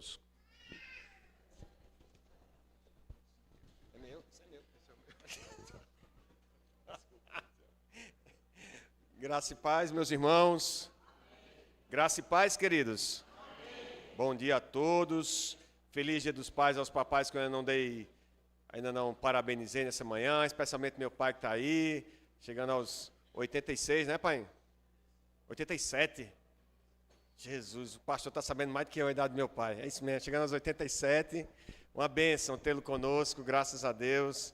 conosco. É meu? Isso é meu. Graça e paz, meus irmãos. Graça e paz, queridos. Bom dia a todos. Feliz Dia dos Pais aos papais que eu ainda não parabenizei nessa manhã, especialmente meu pai que está aí, chegando aos 86, né, pai? 87. Jesus, o pastor está sabendo mais do que eu a idade do meu pai. É isso mesmo, chegando aos 87. Uma bênção tê-lo conosco, graças a Deus.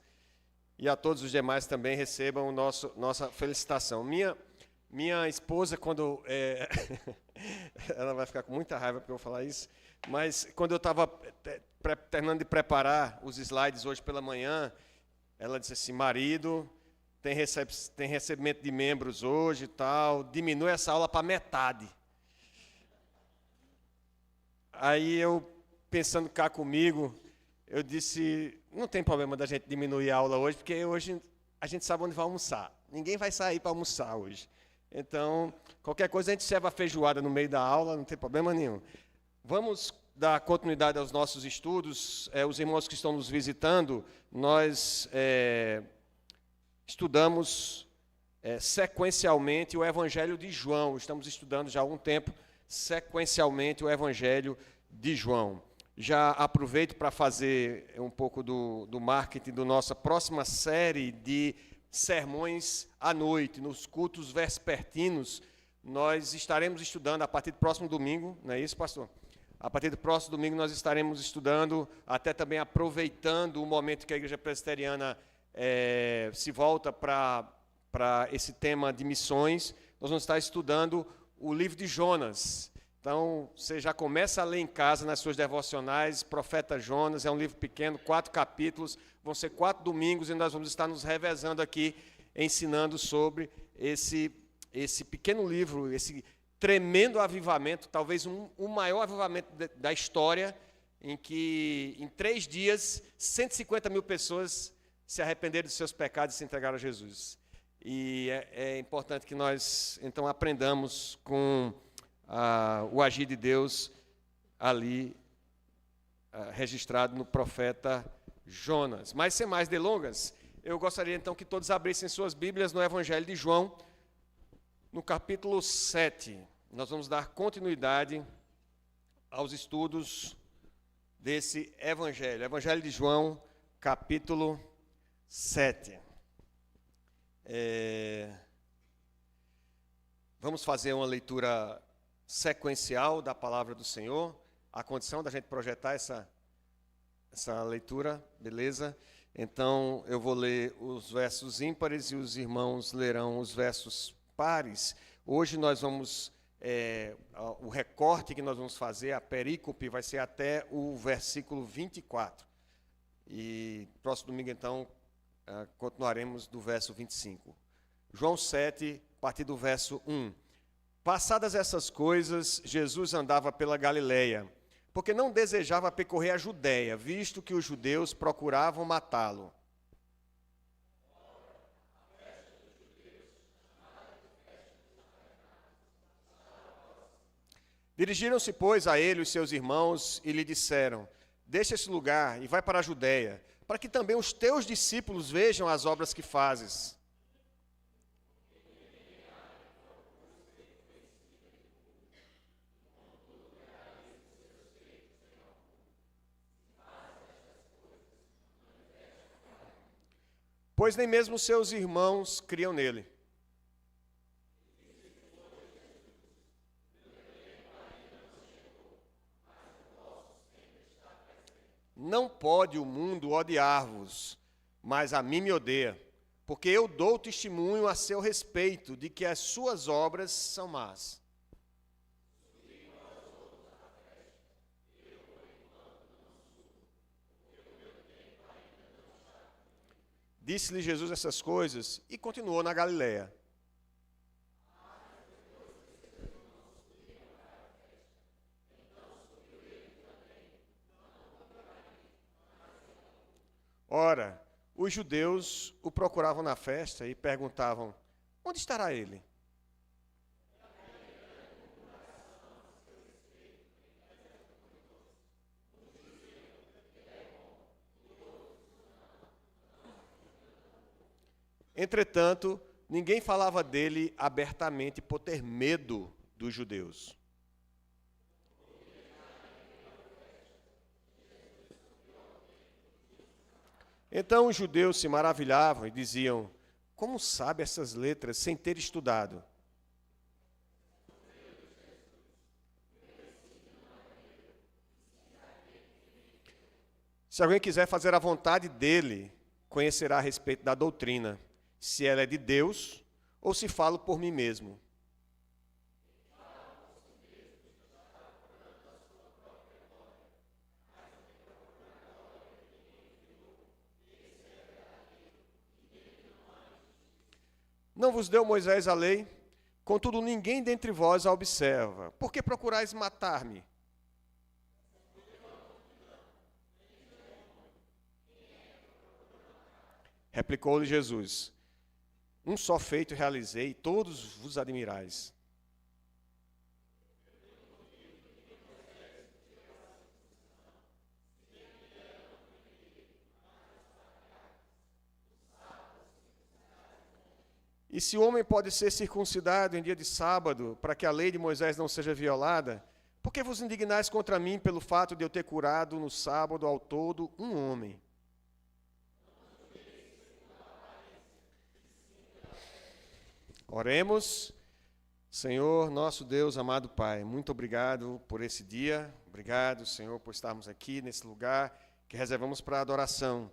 E a todos os demais também recebam nossa felicitação. Minha esposa, quando... ela vai ficar com muita raiva porque eu vou falar isso, mas quando eu estava terminando de preparar os slides hoje pela manhã, ela disse assim, marido, tem recebimento de membros hoje e tal, diminui essa aula para metade. Aí eu, pensando cá comigo, eu disse, não tem problema da gente diminuir a aula hoje, porque hoje a gente sabe onde vai almoçar. Ninguém vai sair para almoçar hoje. Então, qualquer coisa a gente serve a feijoada no meio da aula, não tem problema nenhum. Vamos dar continuidade aos nossos estudos. Os irmãos que estão nos visitando, nós estudamos sequencialmente o Evangelho de João. Estamos estudando já há algum tempo sequencialmente o Evangelho de João. Já aproveito para fazer um pouco do marketing da nossa próxima série de sermões à noite, nos cultos vespertinos. Nós estaremos estudando a partir do próximo domingo, não é isso, pastor? A partir do próximo domingo nós estaremos estudando, até também aproveitando o momento que a Igreja Presbiteriana se volta para esse tema de missões. Nós vamos estar estudando o livro de Jonas. Então, você já começa a ler em casa, nas suas devocionais, Profeta Jonas, é um livro pequeno, 4 capítulos, vão ser 4 domingos, e nós vamos estar nos revezando aqui, ensinando sobre esse pequeno livro, esse tremendo avivamento, talvez o maior avivamento da história, em que, em 3 dias, 150 mil pessoas se arrependeram dos seus pecados e se entregaram a Jesus. E é importante que nós, então, aprendamos com o agir de Deus ali registrado no profeta Jonas. Mas, sem mais delongas, eu gostaria então que todos abrissem suas Bíblias no Evangelho de João, no capítulo 7. Nós vamos dar continuidade aos estudos desse Evangelho. Evangelho de João, capítulo 7. Vamos fazer uma leitura sequencial da palavra do Senhor, a condição da gente projetar essa leitura, beleza? Então, eu vou ler os versos ímpares e os irmãos lerão os versos pares. Hoje nós vamos, o recorte que nós vamos fazer, a perícope, vai ser até o versículo 24. E próximo domingo, então, continuaremos do verso 25. João 7, a partir do verso 1. Passadas essas coisas, Jesus andava pela Galileia, porque não desejava percorrer a Judéia, visto que os judeus procuravam matá-lo. Dirigiram-se, pois, a ele os seus irmãos e lhe disseram, deixa esse lugar e vai para a Judéia, para que também os teus discípulos vejam as obras que fazes. Pois nem mesmo seus irmãos criam nele. Não pode o mundo odiar-vos, mas a mim me odeia, porque eu dou testemunho a seu respeito de que as suas obras são más. Disse-lhe Jesus essas coisas e continuou na Galileia. Ora, os judeus o procuravam na festa e perguntavam, onde estará ele? Entretanto, ninguém falava dele abertamente por ter medo dos judeus. Então os judeus se maravilhavam e diziam: como sabe essas letras sem ter estudado? Se alguém quiser fazer a vontade dele, conhecerá a respeito da doutrina, se ela é de Deus ou se falo por mim mesmo. Não vos deu Moisés a lei? Contudo, ninguém dentre vós a observa. Por que procurais matar-me? Replicou-lhe Jesus: um só feito realizei, todos vos admirais. E se o homem pode ser circuncidado em dia de sábado, para que a lei de Moisés não seja violada, por que vos indignais contra mim pelo fato de eu ter curado no sábado ao todo um homem? Oremos. Senhor, nosso Deus, amado Pai, muito obrigado por esse dia. Obrigado, Senhor, por estarmos aqui nesse lugar que reservamos para a adoração.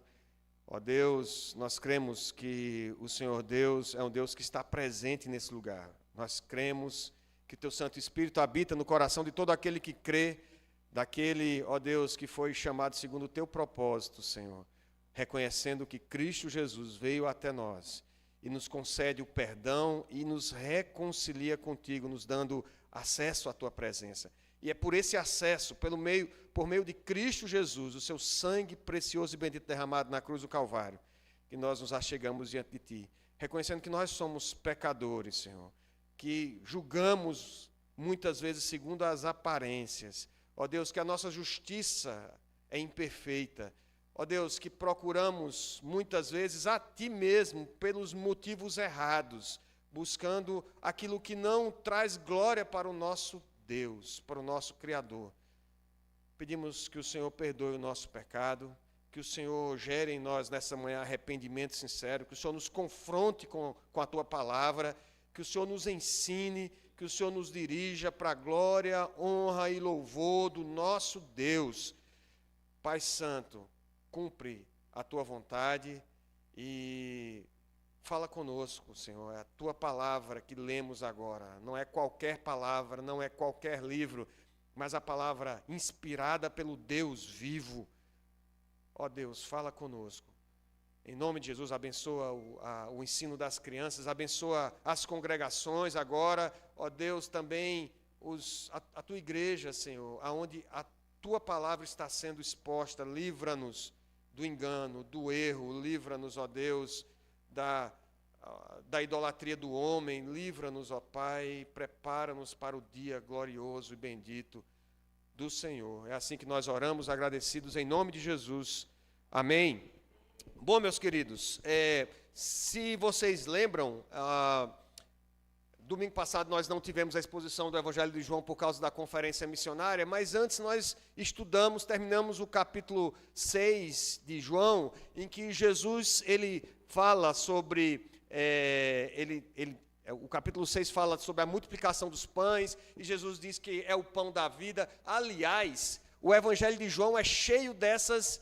Ó Deus, nós cremos que o Senhor Deus é um Deus que está presente nesse lugar. Nós cremos que o Teu Santo Espírito habita no coração de todo aquele que crê, daquele, ó Deus, que foi chamado segundo o Teu propósito, Senhor, reconhecendo que Cristo Jesus veio até nós e nos concede o perdão e nos reconcilia contigo, nos dando acesso à Tua presença. E é por esse acesso, por meio de Cristo Jesus, o Seu sangue precioso e bendito derramado na cruz do Calvário, que nós nos achegamos diante de Ti, reconhecendo que nós somos pecadores, Senhor, que julgamos muitas vezes segundo as aparências. Ó Deus, que a nossa justiça é imperfeita. Ó Deus, que procuramos muitas vezes a Ti mesmo pelos motivos errados, buscando aquilo que não traz glória para o nosso Deus, para o nosso Criador. Pedimos que o Senhor perdoe o nosso pecado, que o Senhor gere em nós nessa manhã arrependimento sincero, que o Senhor nos confronte com a Tua palavra, que o Senhor nos ensine, que o Senhor nos dirija para a glória, honra e louvor do nosso Deus. Pai Santo, cumpre a Tua vontade e fala conosco, Senhor. É a Tua palavra que lemos agora. Não é qualquer palavra, não é qualquer livro, mas a palavra inspirada pelo Deus vivo. Ó Deus, fala conosco. Em nome de Jesus, abençoa o ensino das crianças, abençoa as congregações agora. Ó Deus, também a Tua igreja, Senhor, aonde a Tua palavra está sendo exposta. Livra-nos do engano, do erro, livra-nos, ó Deus, da idolatria do homem, livra-nos, ó Pai, prepara-nos para o dia glorioso e bendito do Senhor. É assim que nós oramos, agradecidos em nome de Jesus. Amém. Bom, meus queridos, se vocês lembram, domingo passado nós não tivemos a exposição do Evangelho de João por causa da conferência missionária, mas antes nós terminamos o capítulo 6 de João, em que Jesus ele fala sobre, o capítulo 6 fala sobre a multiplicação dos pães, e Jesus diz que é o pão da vida. Aliás, o Evangelho de João é cheio dessas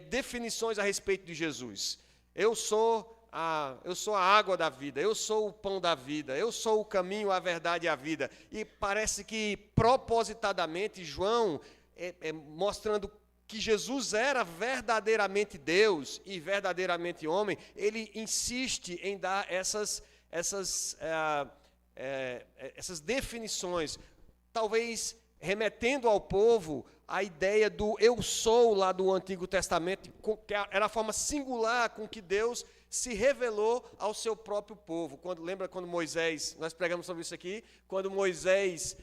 definições a respeito de Jesus. Eu sou a água da vida, eu sou o pão da vida, eu sou o caminho, a verdade e a vida. E parece que propositadamente João, mostrando que Jesus era verdadeiramente Deus e verdadeiramente homem, ele insiste em dar essas definições, talvez remetendo ao povo a ideia do eu sou lá do Antigo Testamento, que era a forma singular com que Deus se revelou ao seu próprio povo. Lembra quando Moisés, nós pregamos sobre isso aqui, quando Moisés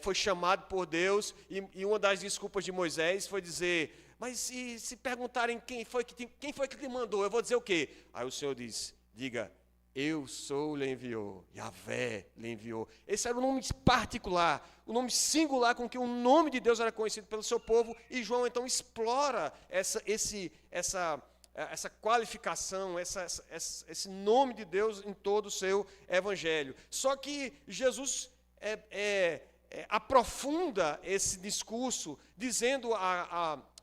foi chamado por Deus, e uma das desculpas de Moisés foi dizer, mas se perguntarem quem foi que te mandou, eu vou dizer o quê? Aí o Senhor diz Diga, eu sou lhe enviou, Yahvé lhe enviou. Esse era o nome particular, o nome singular com que o nome de Deus era conhecido pelo seu povo, e João então explora essa qualificação, esse nome de Deus em todo o seu evangelho. Só que Jesus aprofunda esse discurso, dizendo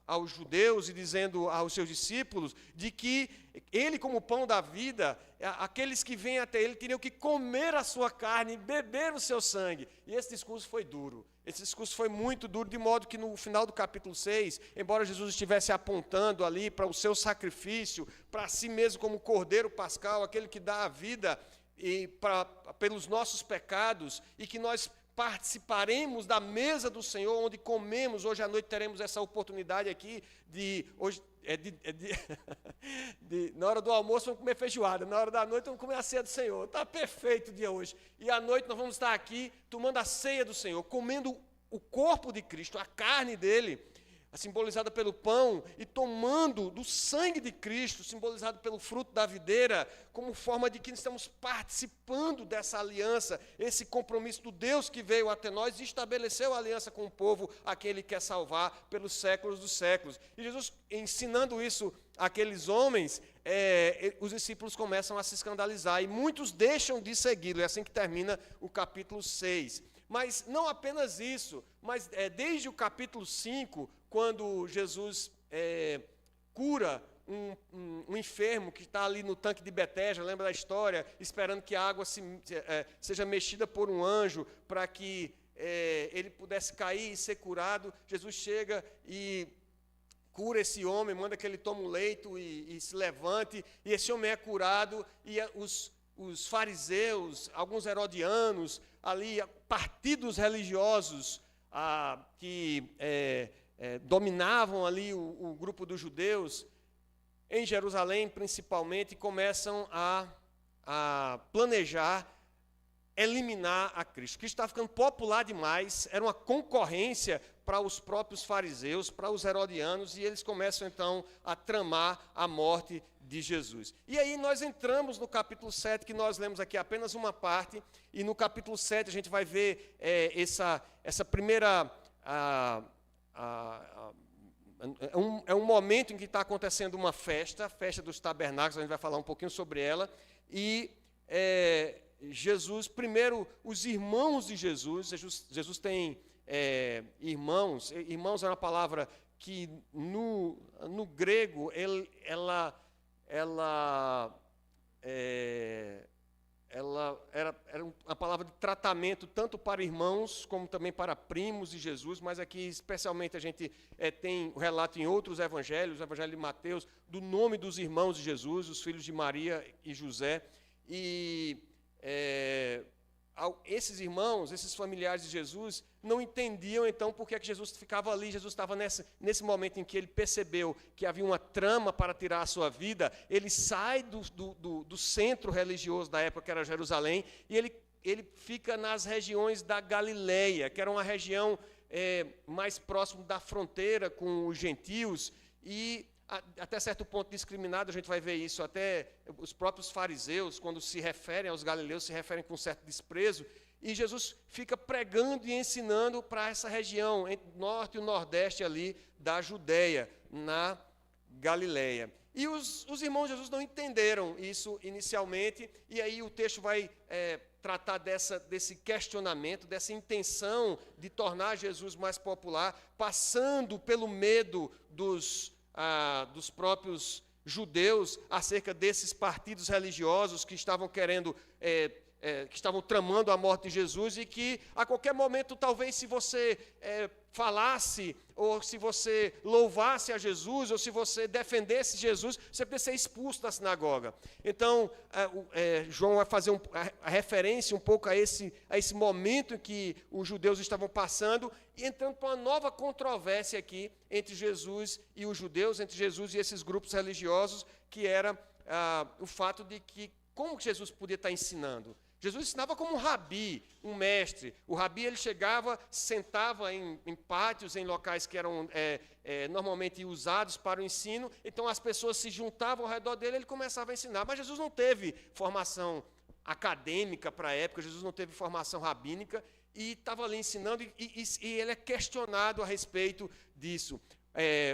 aos judeus e dizendo aos seus discípulos de que ele, como pão da vida, aqueles que vêm até ele teriam que comer a sua carne e beber o seu sangue. E esse discurso foi duro. Esse discurso foi muito duro, de modo que no final do capítulo 6, embora Jesus estivesse apontando ali para o seu sacrifício, para si mesmo como cordeiro pascal, aquele que dá a vida pelos nossos pecados, e que nós participaremos da mesa do Senhor, onde comemos. Hoje à noite teremos essa oportunidade aqui na hora do almoço vamos comer feijoada, na hora da noite vamos comer a ceia do Senhor. Está perfeito o dia hoje. E à noite nós vamos estar aqui tomando a ceia do Senhor, comendo o corpo de Cristo, a carne dele, simbolizada pelo pão, e tomando do sangue de Cristo, simbolizado pelo fruto da videira, como forma de que estamos participando dessa aliança, esse compromisso do Deus que veio até nós e estabeleceu a aliança com o povo, a quem ele quer salvar pelos séculos dos séculos. E Jesus, ensinando isso àqueles homens, os discípulos começam a se escandalizar, e muitos deixam de segui-lo. É assim que termina o capítulo 6. Mas não apenas isso, mas desde o capítulo 5, quando Jesus cura um enfermo que está ali no tanque de Betesda, lembra da história, esperando que a água seja mexida por um anjo, para que ele pudesse cair e ser curado. Jesus chega e cura esse homem, manda que ele tome um leito e se levante, e esse homem é curado, e os fariseus, alguns herodianos, ali, partidos religiosos que dominavam ali o grupo dos judeus, em Jerusalém principalmente, começam a planejar eliminar a Cristo. Cristo estava ficando popular demais, era uma concorrência para os próprios fariseus, para os herodianos, e eles começam então a tramar a morte de Jesus. E aí nós entramos no capítulo 7, que nós lemos aqui apenas uma parte, e no capítulo 7 a gente vai ver essa primeira... É um momento em que está acontecendo uma festa, a festa dos tabernáculos, a gente vai falar um pouquinho sobre ela, e Jesus, primeiro, os irmãos de Jesus tem irmãos é uma palavra que no grego ela era uma palavra de tratamento tanto para irmãos como também para primos de Jesus, mas aqui especialmente a gente tem o relato em outros evangelhos, o evangelho de Mateus, do nome dos irmãos de Jesus, os filhos de Maria e José, e esses irmãos, esses familiares de Jesus, não entendiam então por que Jesus ficava ali. Jesus estava nesse momento em que ele percebeu que havia uma trama para tirar a sua vida. Ele sai do centro religioso da época, que era Jerusalém, e ele fica nas regiões da Galileia, que era uma região mais próximo da fronteira com os gentios, e até certo ponto discriminado. A gente vai ver isso, até os próprios fariseus, quando se referem aos galileus, se referem com certo desprezo, e Jesus fica pregando e ensinando para essa região, entre o norte e o nordeste ali da Judeia, na Galileia. E os irmãos de Jesus não entenderam isso inicialmente, e aí o texto vai tratar desse questionamento, dessa intenção de tornar Jesus mais popular, passando pelo medo dos próprios judeus acerca desses partidos religiosos que estavam querendo, que estavam tramando a morte de Jesus, e que a qualquer momento, talvez, se você falasse, ou se você louvasse a Jesus, ou se você defendesse Jesus, você podia ser expulso da sinagoga. Então, João vai fazer a referência um pouco a esse momento que os judeus estavam passando, e entrando para uma nova controvérsia aqui entre Jesus e os judeus, entre Jesus e esses grupos religiosos, que era o fato de que, como Jesus podia estar ensinando? Jesus ensinava como um rabi, um mestre. O rabi ele chegava, sentava em pátios, em locais que eram normalmente usados para o ensino. Então as pessoas se juntavam ao redor dele e ele começava a ensinar. Mas Jesus não teve formação acadêmica para a época, Jesus não teve formação rabínica e estava ali ensinando e ele é questionado a respeito disso.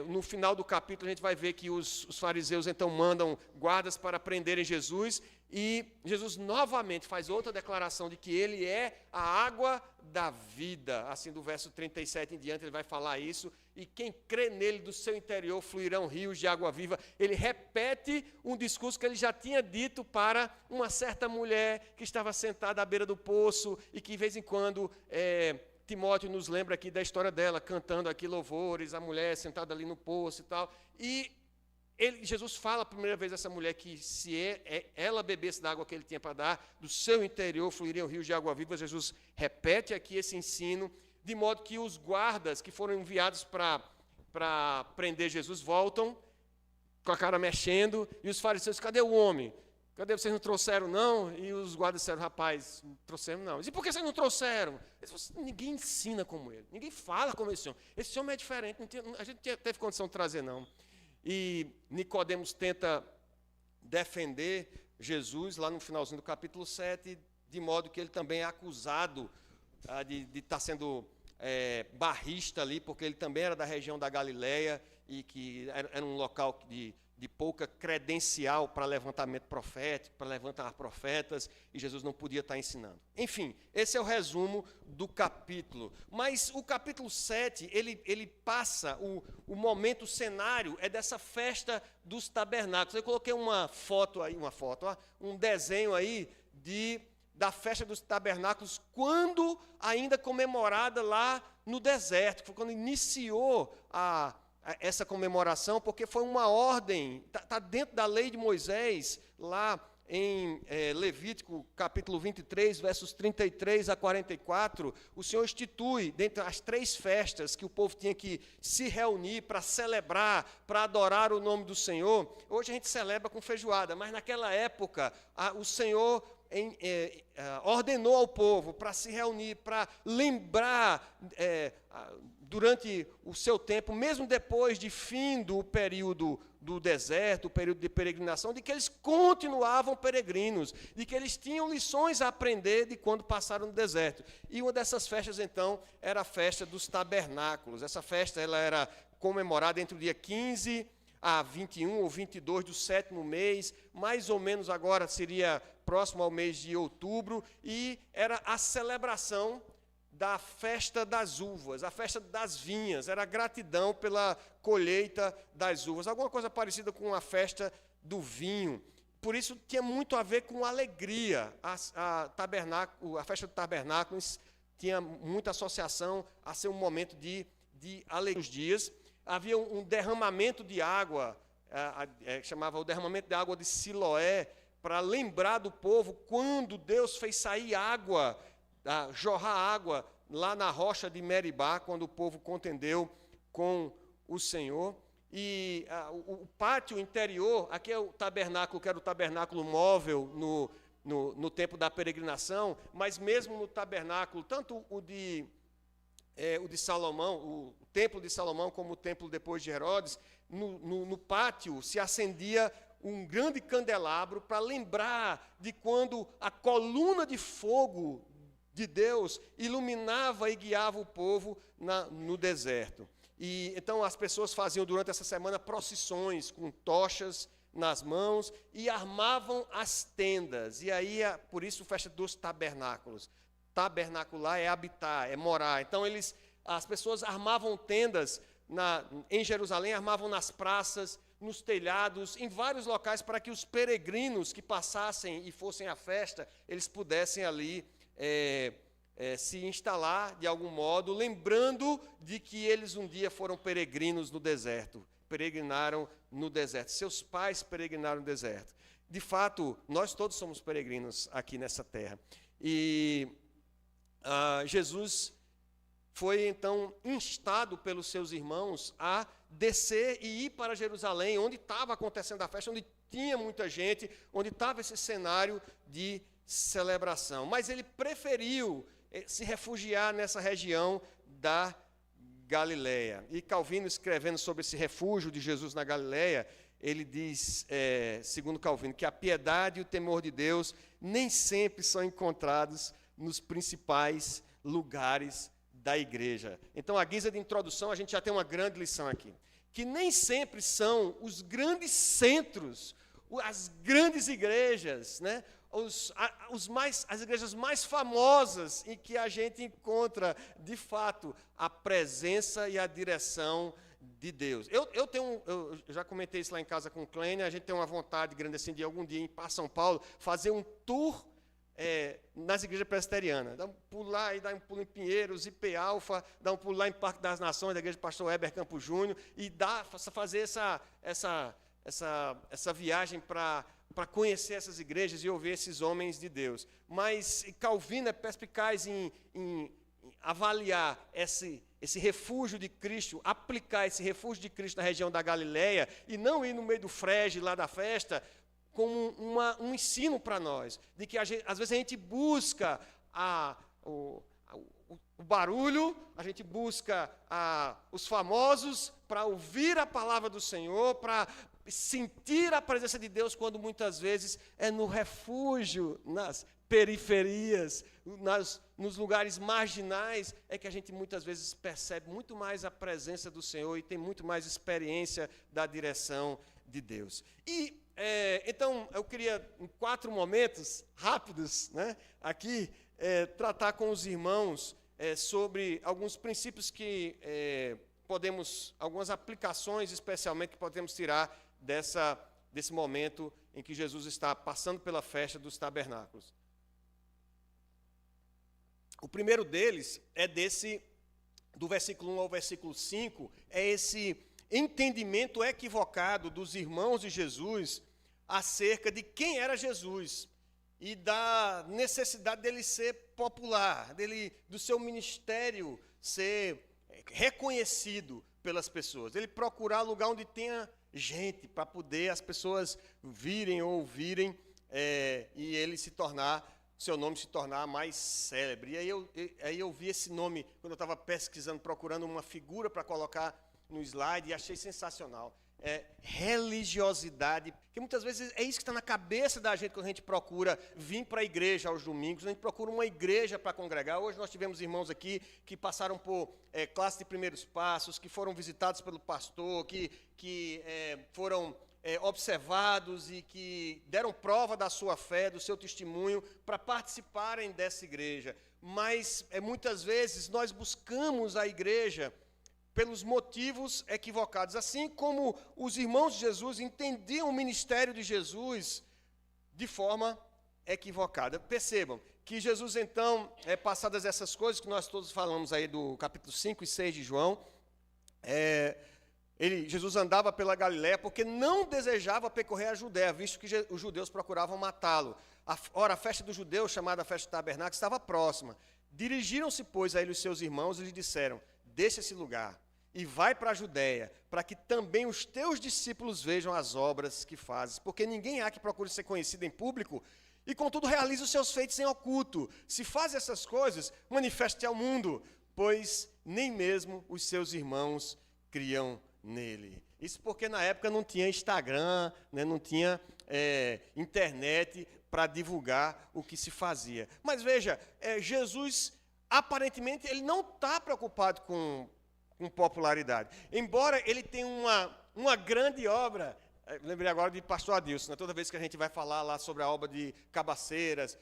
No final do capítulo a gente vai ver que os fariseus então mandam guardas para prenderem Jesus e Jesus novamente faz outra declaração de que ele é a água da vida. Assim, do verso 37 em diante ele vai falar isso. E quem crê nele, do seu interior fluirão rios de água viva. Ele repete um discurso que ele já tinha dito para uma certa mulher que estava sentada à beira do poço e que de vez em quando Timóteo nos lembra aqui da história dela, cantando aqui louvores, a mulher sentada ali no poço e tal. E Jesus fala a primeira vez a essa mulher que se ela bebesse da água que ele tinha para dar, do seu interior fluiriam rios de água viva. Jesus repete aqui esse ensino, de modo que os guardas que foram enviados para prender Jesus voltam, com a cara mexendo, e os fariseus, cadê o homem? Cadê, vocês não trouxeram, não? E os guardas disseram, rapaz, não trouxemos, não. E por que vocês não trouxeram? Eles falaram, ninguém ensina como ele, ninguém fala como esse homem. Esse homem é diferente, a gente não teve condição de trazer, não. E Nicodemos tenta defender Jesus, lá no finalzinho do capítulo 7, de modo que ele também é acusado de estar sendo barrista ali, porque ele também era da região da Galileia, e que era um local de pouca credencial para levantamento profético, para levantar profetas, e Jesus não podia estar ensinando. Enfim, esse é o resumo do capítulo. Mas o capítulo 7, ele passa, o momento, o cenário, é dessa festa dos tabernáculos. Eu coloquei uma foto aí, um desenho aí da festa dos tabernáculos, quando ainda comemorada lá no deserto, foi quando iniciou essa comemoração, porque foi uma ordem, está dentro da lei de Moisés, lá em Levítico, capítulo 23, versos 33 a 44, o Senhor institui, dentre as 3 festas que o povo tinha que se reunir para celebrar, para adorar o nome do Senhor. Hoje a gente celebra com feijoada, mas naquela época o Senhor ordenou ao povo para se reunir, para lembrar durante o seu tempo, mesmo depois de fim do período do deserto, o período de peregrinação, de que eles continuavam peregrinos, de que eles tinham lições a aprender de quando passaram no deserto. E uma dessas festas, então, era a festa dos tabernáculos. Essa festa ela era comemorada entre o dia 15 a 21 ou 22 do 7º mês, mais ou menos agora seria próximo ao mês de outubro, e era a celebração da festa das uvas, a festa das vinhas, era a gratidão pela colheita das uvas, alguma coisa parecida com a festa do vinho. Por isso tinha muito a ver com alegria. A festa do tabernáculo tinha muita associação a ser um momento de alegria. Nos dias havia um derramamento de água, chamava o derramamento de água de Siloé, para lembrar do povo quando Deus fez sair água, jorrar água lá na rocha de Meribá, quando o povo contendeu com o Senhor. E o pátio interior, aqui é o tabernáculo, que era o tabernáculo móvel no tempo da peregrinação, mas mesmo no tabernáculo, tanto o de Salomão, o templo de Salomão, como o templo depois de Herodes, no pátio se acendia um grande candelabro para lembrar de quando a coluna de fogo de Deus iluminava e guiava o povo no deserto. E então as pessoas faziam durante essa semana procissões com tochas nas mãos e armavam as tendas. E aí, por isso, festa dos tabernáculos. Tabernacular é habitar, é morar. Então as pessoas armavam tendas em Jerusalém, armavam nas praças, nos telhados, em vários locais, para que os peregrinos que passassem e fossem à festa, eles pudessem ali se instalar de algum modo, lembrando de que eles um dia foram peregrinos no deserto, peregrinaram no deserto, seus pais peregrinaram no deserto. De fato, nós todos somos peregrinos aqui nessa terra. E Jesus foi então instado pelos seus irmãos a descer e ir para Jerusalém, onde estava acontecendo a festa, onde tinha muita gente, onde estava esse cenário de celebração. Mas ele preferiu se refugiar nessa região da Galileia. E Calvino, escrevendo sobre esse refúgio de Jesus na Galileia, ele diz, segundo Calvino, que a piedade e o temor de Deus nem sempre são encontrados nos principais lugares da igreja. Então, à guisa de introdução, a gente já tem uma grande lição aqui, que nem sempre são os grandes centros, as grandes igrejas, né? As igrejas mais famosas em que a gente encontra, de fato, a presença e a direção de Deus. Eu já comentei isso lá em casa com o Kleiner, a gente tem uma vontade grande assim de algum dia ir para São Paulo, fazer um tour nas igrejas presbiterianas. Dar um pulo lá, e dar um pulo em Pinheiros, IP Alfa, dar um pulo lá em Parque das Nações, da igreja do pastor Heber Campos Júnior, e fazer essa viagem para conhecer essas igrejas e ouvir esses homens de Deus. Mas Calvino é perspicaz em avaliar esse refúgio de Cristo, aplicar esse refúgio de Cristo na região da Galileia e não ir no meio do frege lá da festa, como um ensino para nós, de que às vezes a gente busca o barulho, a gente busca os famosos para ouvir a palavra do Senhor, para sentir a presença de Deus, quando muitas vezes é no refúgio, nas periferias, nos lugares marginais, é que a gente muitas vezes percebe muito mais a presença do Senhor e tem muito mais experiência da direção de Deus. Então, eu queria, em 4 momentos rápidos, né, aqui, tratar com os irmãos sobre alguns princípios que algumas aplicações especialmente que podemos tirar desse momento em que Jesus está passando pela festa dos tabernáculos. O primeiro deles é do versículo 1 ao versículo 5, é esse entendimento equivocado dos irmãos de Jesus acerca de quem era Jesus e da necessidade dele ser popular, do seu ministério ser reconhecido pelas pessoas, dele procurar lugar onde tenha gente, para poder as pessoas virem ou ouvirem e seu nome se tornar mais célebre. E aí eu vi esse nome, quando eu estava pesquisando, procurando uma figura para colocar no slide, e achei sensacional. Religiosidade, que muitas vezes é isso que está na cabeça da gente quando a gente procura vir para a igreja aos domingos, a gente procura uma igreja para congregar. Hoje nós tivemos irmãos aqui que passaram por classe de primeiros passos, que foram visitados pelo pastor, que foram observados e que deram prova da sua fé, do seu testemunho, para participarem dessa igreja. Mas muitas vezes nós buscamos a igreja pelos motivos equivocados, assim como os irmãos de Jesus entendiam o ministério de Jesus de forma equivocada. Percebam que Jesus, então, passadas essas coisas que nós todos falamos aí do capítulo 5 e 6 de João, Jesus andava pela Galiléia porque não desejava percorrer a Judéia, visto que os judeus procuravam matá-lo. Ora, a festa dos judeus, chamada Festa do Tabernáculo, estava próxima. Dirigiram-se, pois, a ele os seus irmãos e lhe disseram: deixa esse lugar e vai para a Judéia, para que também os teus discípulos vejam as obras que fazes, porque ninguém há que procure ser conhecido em público e, contudo, realize os seus feitos em oculto. Se faz essas coisas, manifeste ao mundo, pois nem mesmo os seus irmãos criam nele. Isso porque na época não tinha Instagram, né, não tinha internet para divulgar o que se fazia. Mas veja, Jesus, aparentemente, ele não está preocupado com popularidade. Embora ele tenha uma grande obra, lembrei agora de pastor Adilson, né? Toda vez que a gente vai falar lá sobre a obra de Cabaceiras,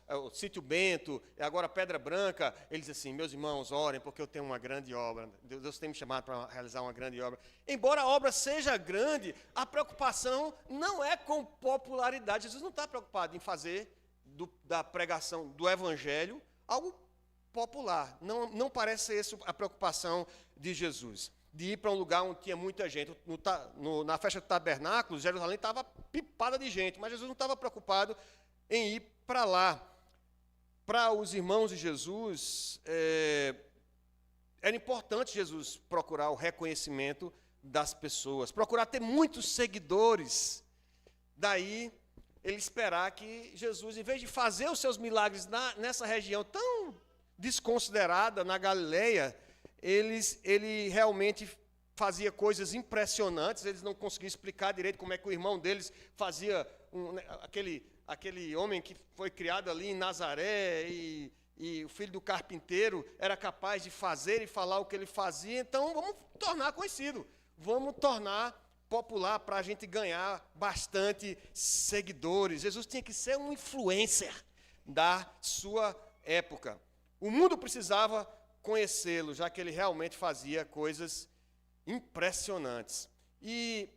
o Sítio Bento, agora Pedra Branca, ele diz assim: meus irmãos, orem, porque eu tenho uma grande obra, Deus tem me chamado para realizar uma grande obra. Embora a obra seja grande, a preocupação não é com popularidade. Jesus não está preocupado em fazer da pregação do Evangelho algo popular. Não parece ser essa a preocupação de Jesus, de ir para um lugar onde tinha muita gente. Na festa do tabernáculo, Jerusalém estava pipada de gente, mas Jesus não estava preocupado em ir para lá. Para os irmãos de Jesus, era importante Jesus procurar o reconhecimento das pessoas, procurar ter muitos seguidores. Daí ele esperar que Jesus, em vez de fazer os seus milagres nessa região tão desconsiderada, na Galileia, ele realmente fazia coisas impressionantes. Eles não conseguiam explicar direito como é que o irmão deles fazia, aquele homem que foi criado ali em Nazaré, e o filho do carpinteiro era capaz de fazer e falar o que ele fazia. Então, vamos tornar conhecido, vamos tornar popular para a gente ganhar bastante seguidores. Jesus tinha que ser um influencer da sua época. O mundo precisava conhecê-lo, já que ele realmente fazia coisas impressionantes. E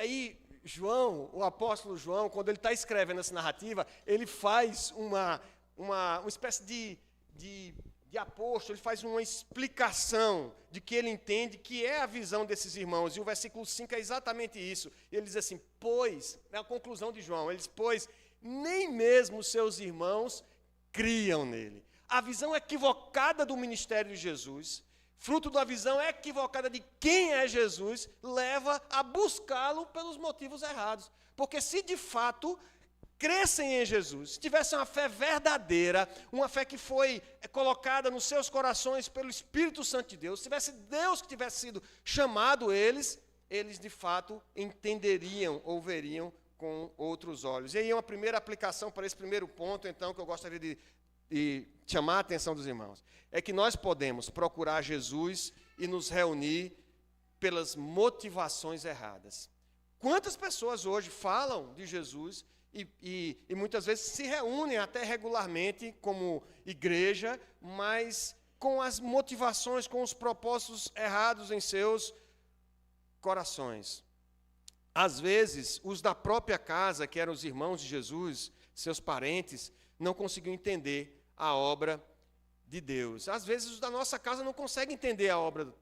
aí, João, o apóstolo João, quando ele está escrevendo essa narrativa, ele faz uma espécie de apóstolo, ele faz uma explicação de que ele entende que é a visão desses irmãos. E o versículo 5 é exatamente isso. Ele diz assim, pois, é a conclusão de João, ele diz, pois, nem mesmo seus irmãos criam nele. A visão equivocada do ministério de Jesus, fruto da visão equivocada de quem é Jesus, leva a buscá-lo pelos motivos errados. Porque se de fato crescem em Jesus, se tivessem uma fé verdadeira, uma fé que foi colocada nos seus corações pelo Espírito Santo de Deus, se tivesse Deus que tivesse sido chamado eles de fato entenderiam ou veriam com outros olhos. E aí uma primeira aplicação para esse primeiro ponto, então, que eu gostaria de chamar a atenção dos irmãos, é que nós podemos procurar Jesus e nos reunir pelas motivações erradas. Quantas pessoas hoje falam de Jesus e muitas vezes se reúnem até regularmente como igreja, mas com as motivações, com os propósitos errados em seus corações. Às vezes, os da própria casa, que eram os irmãos de Jesus, seus parentes, não conseguiam entender a obra de Deus. Às vezes, os da nossa casa não conseguem entender a obra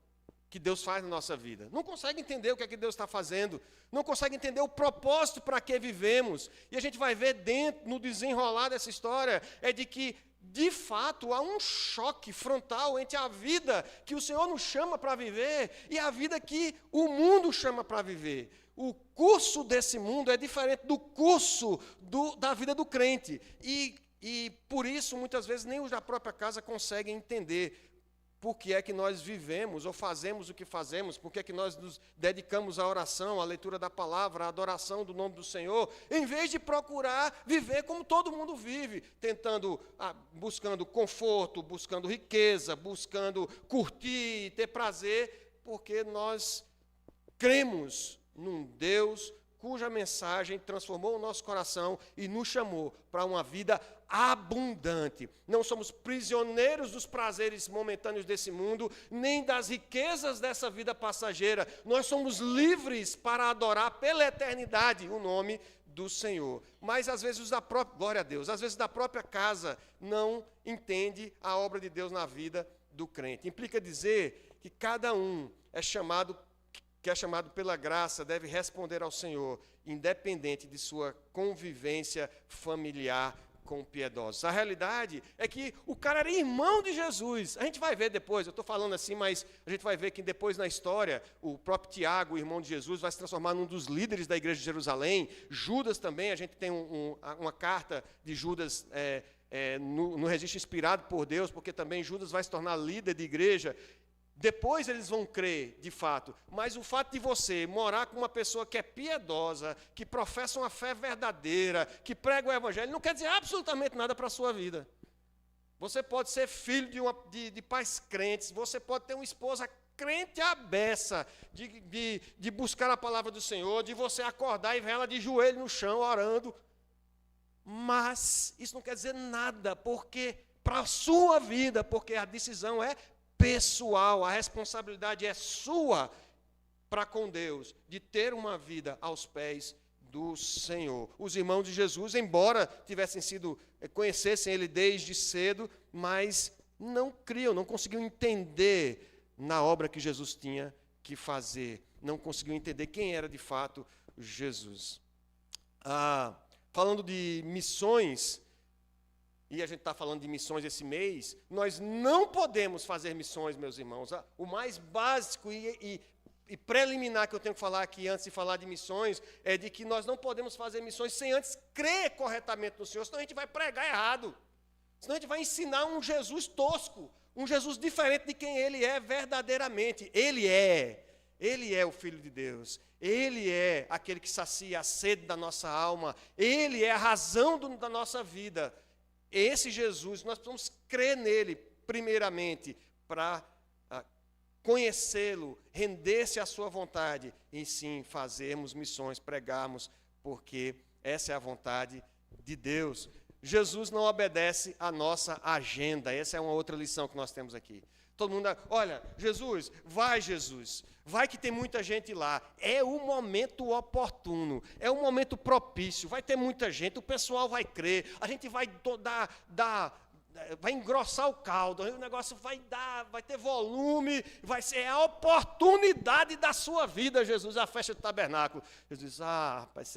que Deus faz na nossa vida. Não conseguem entender o que é que Deus está fazendo. Não conseguem entender o propósito para que vivemos. E a gente vai ver no desenrolar dessa história, é de que, de fato, há um choque frontal entre a vida que o Senhor nos chama para viver e a vida que o mundo chama para viver. O curso desse mundo é diferente do curso da vida do crente. E por isso, muitas vezes, nem os da própria casa conseguem entender por que é que nós vivemos ou fazemos o que fazemos, por que é que nós nos dedicamos à oração, à leitura da palavra, à adoração do nome do Senhor, em vez de procurar viver como todo mundo vive, buscando conforto, buscando riqueza, buscando curtir, ter prazer, porque nós cremos num Deus cuja mensagem transformou o nosso coração e nos chamou para uma vida abundante. Não somos prisioneiros dos prazeres momentâneos desse mundo, nem das riquezas dessa vida passageira. Nós somos livres para adorar pela eternidade o nome do Senhor. Mas às vezes glória a Deus, às vezes da própria casa não entende a obra de Deus na vida do crente. Implica dizer que cada um que é chamado pela graça, deve responder ao Senhor, independente de sua convivência familiar com piedosos. A realidade é que o cara era irmão de Jesus. A gente vai ver depois, eu estou falando assim, mas a gente vai ver que depois na história, o próprio Tiago, o irmão de Jesus, vai se transformar num dos líderes da igreja de Jerusalém. Judas também, a gente tem uma carta de Judas no registro inspirado por Deus, porque também Judas vai se tornar líder de igreja. Depois eles vão crer, de fato, mas o fato de você morar com uma pessoa que é piedosa, que professa uma fé verdadeira, que prega o evangelho, não quer dizer absolutamente nada para a sua vida. Você pode ser filho de pais crentes, você pode ter uma esposa crente à beça, de buscar a palavra do Senhor, de você acordar e ver ela de joelho no chão, orando, mas isso não quer dizer nada, porque para a sua vida, porque a decisão é pessoal, a responsabilidade é sua para com Deus, de ter uma vida aos pés do Senhor. Os irmãos de Jesus, embora conhecessem ele desde cedo, mas não criam, não conseguiam entender na obra que Jesus tinha que fazer, não conseguiam entender quem era de fato Jesus. Falando de missões, e a gente está falando de missões esse mês, nós não podemos fazer missões, meus irmãos. O mais básico e preliminar que eu tenho que falar aqui antes de falar de missões é de que nós não podemos fazer missões sem antes crer corretamente no Senhor, senão a gente vai pregar errado. Senão a gente vai ensinar um Jesus tosco, um Jesus diferente de quem Ele é verdadeiramente. Ele é o Filho de Deus. Ele é aquele que sacia a sede da nossa alma. Ele é a razão da nossa vida. Esse Jesus, nós precisamos crer nele, primeiramente, para conhecê-lo, render-se à sua vontade, e sim fazermos missões, pregarmos, porque essa é a vontade de Deus. Jesus não obedece à nossa agenda. Essa é uma outra lição que nós temos aqui. Todo mundo, olha, Jesus, vai que tem muita gente lá. É o momento oportuno, é o momento propício, vai ter muita gente, o pessoal vai crer, a gente vai vai engrossar o caldo, o negócio vai ter volume, vai ser a oportunidade da sua vida, Jesus, a festa do tabernáculo. Jesus diz, rapaz,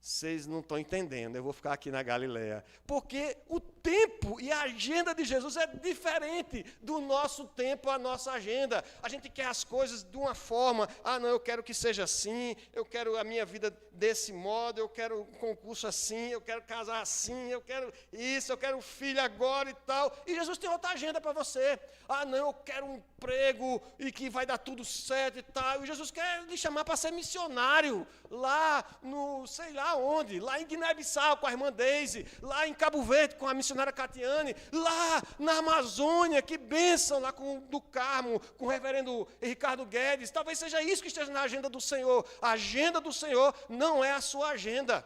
vocês não estão entendendo, eu vou ficar aqui na Galileia. Porque o tempo e a agenda de Jesus é diferente do nosso tempo, a nossa agenda. A gente quer as coisas de uma forma, não, eu quero que seja assim, eu quero a minha vida desse modo, eu quero um concurso assim, eu quero casar assim, eu quero isso, eu quero um filho agora e tal. E Jesus tem outra agenda para você. Não, eu quero um emprego e que vai dar tudo certo e tal. E Jesus quer lhe chamar para ser missionário lá no, sei lá onde, lá em Guiné-Bissau com a irmã Deise, lá em Cabo Verde com a missionária Catiane, lá na Amazônia, que bênção, lá do Carmo, com o reverendo Ricardo Guedes. Talvez seja isso que esteja na agenda do Senhor. A agenda do Senhor não é a sua agenda.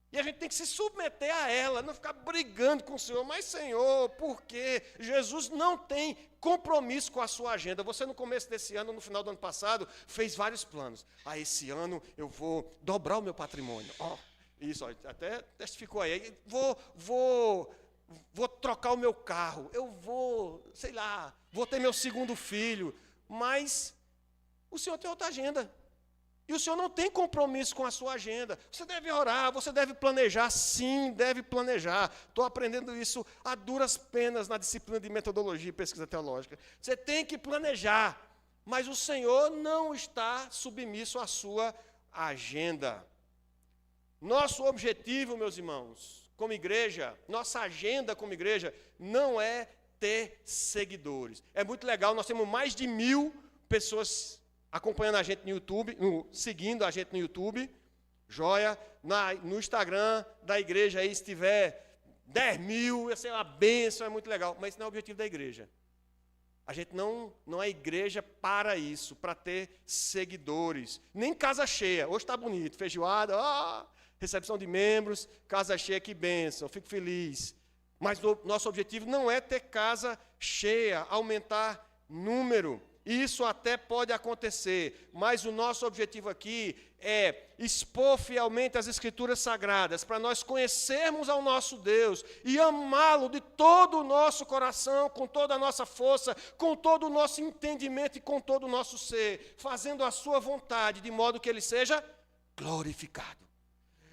E a gente tem que se submeter a ela, não ficar brigando com o Senhor. Mas, Senhor, por quê? Jesus não tem compromisso com a sua agenda. Você, no começo desse ano, no final do ano passado, fez vários planos. Esse ano eu vou dobrar o meu patrimônio. Isso, até testificou aí. Vou trocar o meu carro. Eu vou, sei lá, vou ter meu segundo filho. Mas o Senhor tem outra agenda. E o Senhor não tem compromisso com a sua agenda. Você deve orar, você deve planejar, sim, deve planejar. Estou aprendendo isso a duras penas na disciplina de metodologia e pesquisa teológica. Você tem que planejar, mas o Senhor não está submisso à sua agenda. Nosso objetivo, meus irmãos, como igreja, nossa agenda como igreja, não é ter seguidores. É muito legal, nós temos mais de 1000 pessoas acompanhando a gente no YouTube, seguindo a gente no YouTube, joia, no Instagram da igreja aí, se tiver 10.000, essa é uma bênção, é muito legal, mas isso não é o objetivo da igreja. A gente não é igreja para isso, para ter seguidores, nem casa cheia. Hoje está bonito, feijoada, recepção de membros, casa cheia, que bênção, fico feliz. Mas nosso objetivo não é ter casa cheia, aumentar número. Isso até pode acontecer, mas o nosso objetivo aqui é expor fielmente as Escrituras Sagradas, para nós conhecermos ao nosso Deus e amá-lo de todo o nosso coração, com toda a nossa força, com todo o nosso entendimento e com todo o nosso ser, fazendo a sua vontade, de modo que Ele seja glorificado.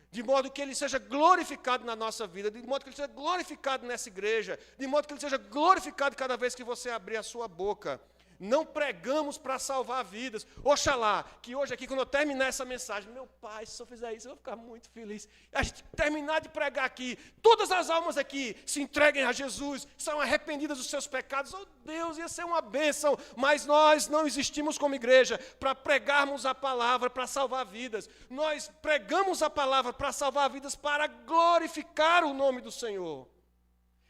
De modo que Ele seja glorificado na nossa vida, de modo que Ele seja glorificado nessa igreja, de modo que Ele seja glorificado cada vez que você abrir a sua boca. Não pregamos para salvar vidas. Oxalá, que hoje aqui, quando eu terminar essa mensagem, meu Pai, se eu fizer isso, eu vou ficar muito feliz. A gente terminar de pregar aqui, todas as almas aqui se entreguem a Jesus, são arrependidas dos seus pecados. Oh Deus, ia ser uma bênção. Mas nós não existimos como igreja para pregarmos a palavra para salvar vidas. Nós pregamos a palavra para salvar vidas, para glorificar o nome do Senhor.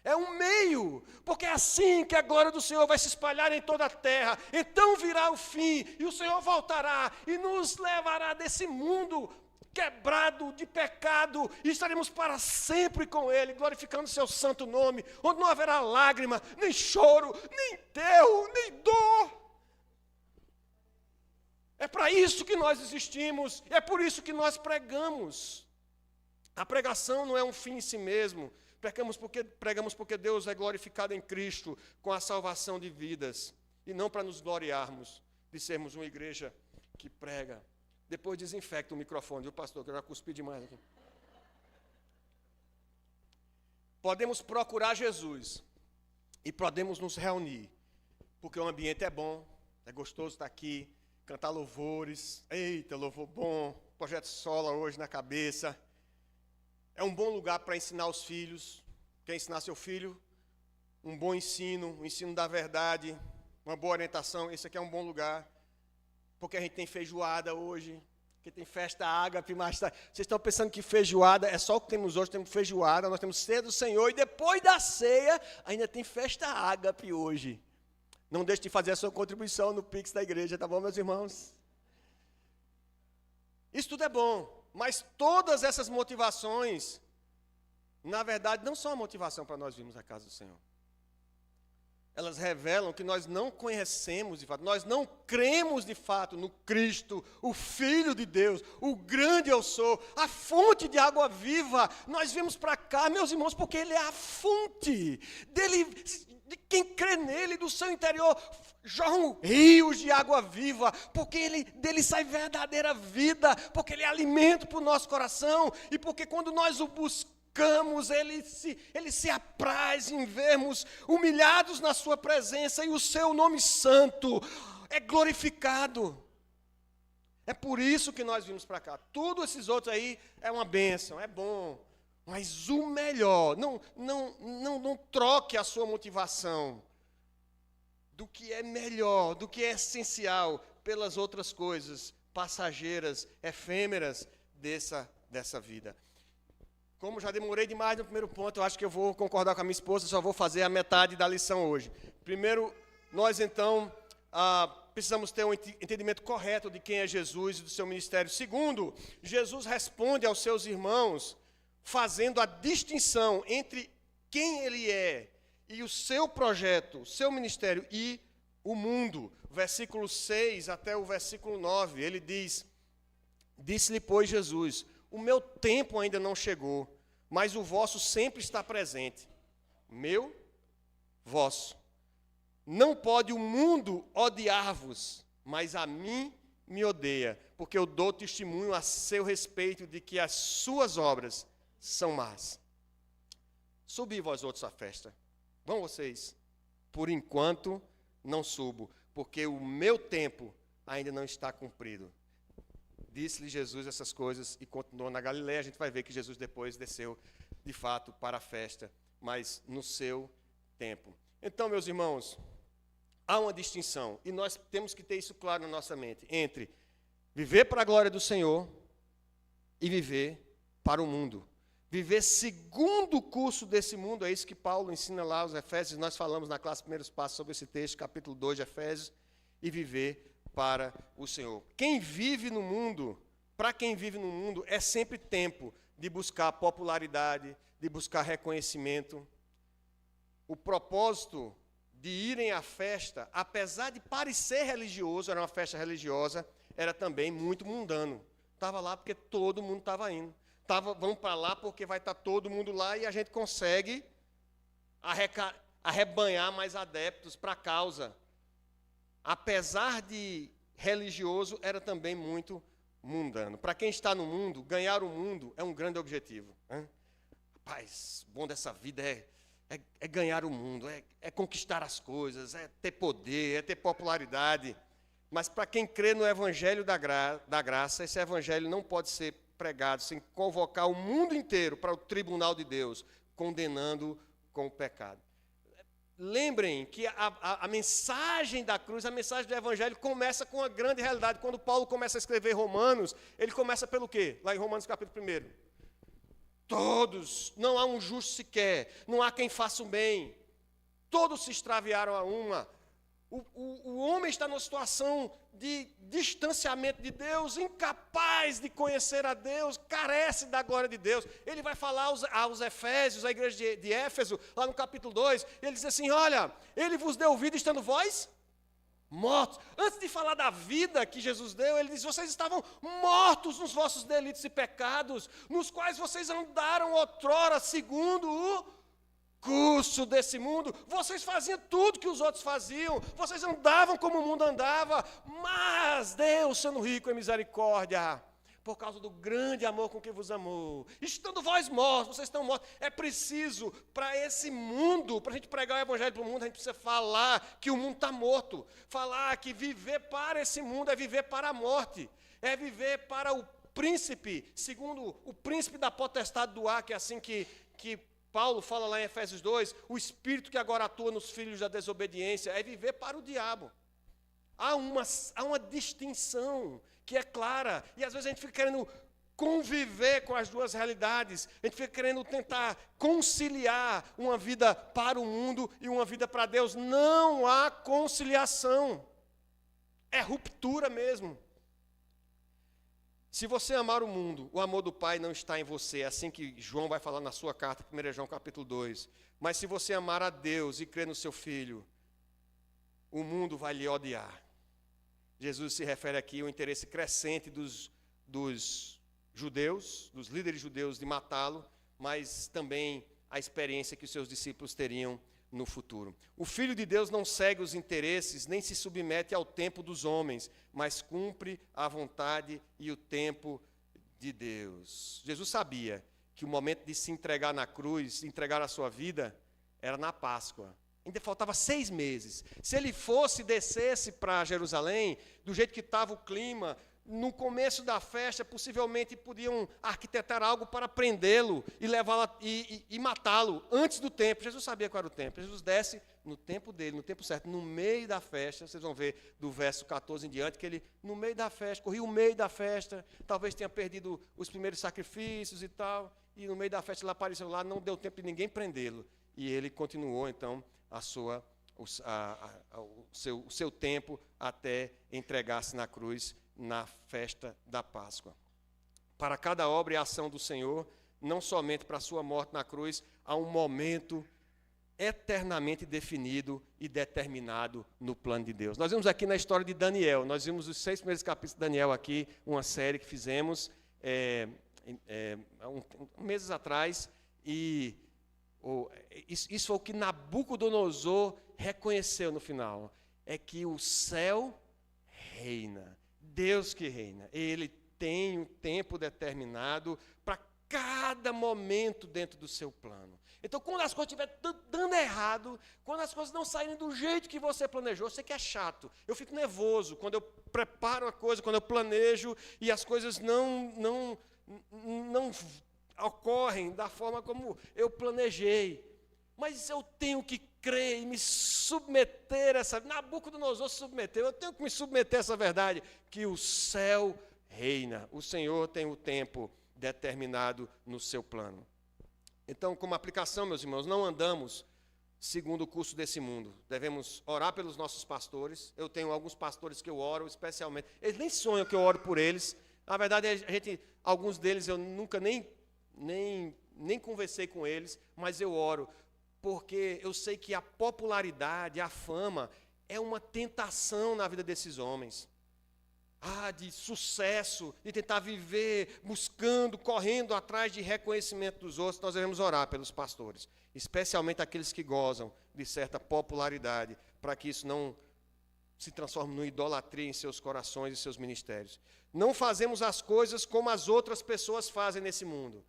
É um meio, porque é assim que a glória do Senhor vai se espalhar em toda a terra. Então virá o fim, e o Senhor voltará e nos levará desse mundo quebrado de pecado, e estaremos para sempre com Ele, glorificando o seu santo nome, onde não haverá lágrima, nem choro, nem enterro, nem dor. É para isso que nós existimos, é por isso que nós pregamos. A pregação não é um fim em si mesmo. Pregamos porque Deus é glorificado em Cristo com a salvação de vidas. E não para nos gloriarmos de sermos uma igreja que prega. Depois desinfecta o microfone, viu, pastor, que eu já cuspi demais aqui. Podemos procurar Jesus e podemos nos reunir, porque o ambiente é bom, é gostoso estar aqui, cantar louvores. Eita, louvor bom. Projeto Sola hoje na cabeça. É um bom lugar para ensinar os filhos. Quer ensinar seu filho? Um bom ensino, o ensino da verdade, uma boa orientação. Esse aqui é um bom lugar. Porque a gente tem feijoada hoje. Porque tem festa ágape, mais tarde. Vocês estão pensando que feijoada é só o que temos hoje? Temos feijoada, nós temos ceia do Senhor. E depois da ceia, ainda tem festa ágape hoje. Não deixe de fazer a sua contribuição no Pix da igreja, tá bom, meus irmãos? Isso tudo é bom, mas todas essas motivações, na verdade, não são a motivação para nós virmos à casa do Senhor. Elas revelam que nós não conhecemos de fato, nós não cremos de fato no Cristo, o Filho de Deus, o grande eu sou, a fonte de água viva. Nós viemos para cá, meus irmãos, porque Ele é a fonte dele. De quem crê nele, do seu interior, jorram rios de água viva, porque dele sai verdadeira vida, porque ele é alimento para o nosso coração, e porque quando nós o buscamos, ele se apraz em vermos humilhados na sua presença, e o seu nome santo é glorificado. É por isso que nós vimos para cá. Tudo esses outros aí é uma bênção, é bom. Mas o melhor, não troque a sua motivação do que é melhor, do que é essencial, pelas outras coisas passageiras, efêmeras dessa vida. Como já demorei demais no primeiro ponto, eu acho que eu vou concordar com a minha esposa, só vou fazer a metade da lição hoje. Primeiro, nós então precisamos ter um entendimento correto de quem é Jesus e do seu ministério. Segundo, Jesus responde aos seus irmãos fazendo a distinção entre quem ele é e o seu projeto, o seu ministério e o mundo. Versículo 6 até o versículo 9, ele diz: disse-lhe, pois, Jesus, o meu tempo ainda não chegou, mas o vosso sempre está presente. Meu, vosso. Não pode o mundo odiar-vos, mas a mim me odeia, porque eu dou testemunho a seu respeito de que as suas obras são más. Subi vós outros à festa. Vão vocês. Por enquanto não subo, porque o meu tempo ainda não está cumprido. Disse-lhe Jesus essas coisas e continuou na Galileia. A gente vai ver que Jesus depois desceu, de fato, para a festa, mas no seu tempo. Então, meus irmãos, há uma distinção, e nós temos que ter isso claro na nossa mente, entre viver para a glória do Senhor e viver para o mundo. Viver segundo o curso desse mundo, é isso que Paulo ensina lá aos Efésios, nós falamos na classe Primeiros Passos sobre esse texto, capítulo 2 de Efésios, e viver para o Senhor. Quem vive no mundo, para quem vive no mundo, é sempre tempo de buscar popularidade, de buscar reconhecimento. O propósito de irem à festa, apesar de parecer religioso, era uma festa religiosa, era também muito mundano. Estava lá porque todo mundo estava indo. Vamos para lá porque vai estar todo mundo lá e a gente consegue arrebanhar mais adeptos para a causa. Apesar de religioso, era também muito mundano. Para quem está no mundo, ganhar o mundo é um grande objetivo. Rapaz, o bom dessa vida é ganhar o mundo, é conquistar as coisas, é ter poder, é ter popularidade. Mas para quem crê no Evangelho da Graça, esse Evangelho não pode ser pregado sem convocar o mundo inteiro para o tribunal de Deus, condenando com o pecado. Lembrem que a mensagem da cruz, a mensagem do Evangelho começa com uma grande realidade. Quando Paulo começa a escrever Romanos, ele começa pelo quê? Lá em Romanos capítulo 1. Todos, não há um justo sequer, não há quem faça o bem. Todos se extraviaram a uma. O homem está numa situação de distanciamento de Deus, incapaz de conhecer a Deus, carece da glória de Deus. Ele vai falar aos Efésios, à igreja de Éfeso, lá no capítulo 2, ele diz assim, olha, ele vos deu vida estando vós mortos. Antes de falar da vida que Jesus deu, ele diz, vocês estavam mortos nos vossos delitos e pecados, nos quais vocês andaram outrora segundo o curso desse mundo. Vocês faziam tudo que os outros faziam, vocês andavam como o mundo andava, mas Deus, sendo rico em misericórdia, por causa do grande amor com que vos amou. Estando vós mortos, vocês estão mortos. É preciso, para esse mundo, para a gente pregar o evangelho para o mundo, a gente precisa falar que o mundo está morto. Falar que viver para esse mundo é viver para a morte. É viver para o príncipe, segundo o príncipe da potestade do ar, que é assim que Paulo fala lá em Efésios 2, o espírito que agora atua nos filhos da desobediência, é viver para o diabo. Há uma distinção que é clara, e às vezes a gente fica querendo conviver com as duas realidades, a gente fica querendo tentar conciliar uma vida para o mundo e uma vida para Deus. Não há conciliação, é ruptura mesmo. Se você amar o mundo, o amor do Pai não está em você, é assim que João vai falar na sua carta, 1 João capítulo 2. Mas se você amar a Deus e crer no seu Filho, o mundo vai lhe odiar. Jesus se refere aqui ao interesse crescente dos judeus, dos líderes judeus de matá-lo, mas também a experiência que os seus discípulos teriam no futuro. O Filho de Deus não segue os interesses, nem se submete ao tempo dos homens, mas cumpre a vontade e o tempo de Deus. Jesus sabia que o momento de se entregar na cruz, entregar a sua vida, era na Páscoa. Ainda faltava 6 meses. Se ele descesse para Jerusalém, do jeito que estava o clima, no começo da festa, possivelmente podiam arquitetar algo para prendê-lo e levá-lo e matá-lo antes do tempo. Jesus sabia qual era o tempo. Jesus desce no tempo dele, no tempo certo, no meio da festa. Vocês vão ver do verso 14 em diante que ele, no meio da festa, corria o meio da festa, talvez tenha perdido os primeiros sacrifícios e tal, e no meio da festa ele apareceu lá, não deu tempo de ninguém prendê-lo. E ele continuou, então, o seu tempo até entregar-se na cruz na festa da Páscoa. Para cada obra e ação do Senhor, não somente para a sua morte na cruz, há um momento eternamente definido e determinado no plano de Deus. Nós vimos aqui na história de Daniel, nós vimos os 6 primeiros capítulos de Daniel aqui, uma série que fizemos meses atrás, e isso foi o que Nabucodonosor reconheceu no final, é que o céu reina, Deus que reina, Ele tem um tempo determinado para cada momento dentro do seu plano. Então, quando as coisas estiverem dando errado, quando as coisas não saírem do jeito que você planejou, eu sei que é chato, eu fico nervoso quando eu preparo a coisa, quando eu planejo e as coisas não ocorrem da forma como eu planejei. Mas eu tenho que crer e me submeter a essa... Nabucodonosor se submeteu, eu tenho que me submeter a essa verdade, que o céu reina, o Senhor tem o tempo determinado no seu plano. Então, como aplicação, meus irmãos, não andamos segundo o curso desse mundo. Devemos orar pelos nossos pastores. Eu tenho alguns pastores que eu oro especialmente. Eles nem sonham que eu oro por eles. Na verdade, alguns deles eu nunca nem conversei com eles, mas eu oro, porque eu sei que a popularidade, a fama, é uma tentação na vida desses homens. De sucesso, de tentar viver, buscando, correndo atrás de reconhecimento dos outros. Nós devemos orar pelos pastores, especialmente aqueles que gozam de certa popularidade, para que isso não se transforme numa idolatria em seus corações e seus ministérios. Não fazemos as coisas como as outras pessoas fazem nesse mundo.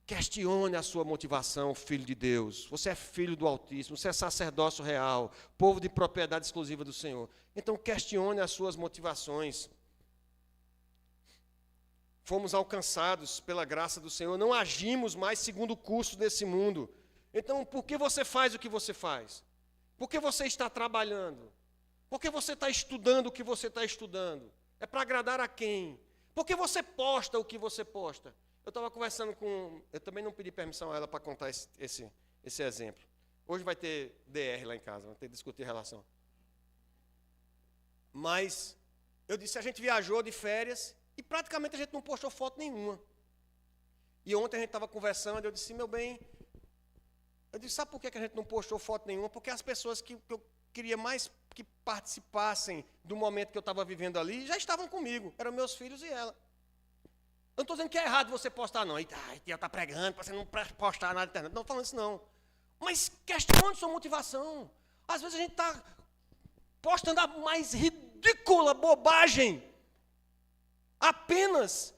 Questione a sua motivação, filho de Deus. Você é filho do Altíssimo, você é sacerdócio real, povo de propriedade exclusiva do Senhor. Então, questione as suas motivações. Fomos alcançados pela graça do Senhor, não agimos mais segundo o curso desse mundo. Então, por que você faz o que você faz? Por que você está trabalhando? Por que você está estudando o que você está estudando? É para agradar a quem? Por que você posta o que você posta? Eu estava conversando eu também não pedi permissão a ela para contar esse exemplo. Hoje vai ter DR lá em casa, vai ter que discutir relação. Mas eu disse, a gente viajou de férias e praticamente a gente não postou foto nenhuma. E ontem a gente estava conversando, eu disse, meu bem, sabe por que a gente não postou foto nenhuma? Porque as pessoas que eu queria mais que participassem do momento que eu estava vivendo ali já estavam comigo, eram meus filhos e ela. Eu não estou dizendo que é errado você postar, não. Ela está pregando para você não postar nada na internet. Não estou falando isso, não. Mas questione sua motivação. Às vezes a gente está postando a mais ridícula bobagem apenas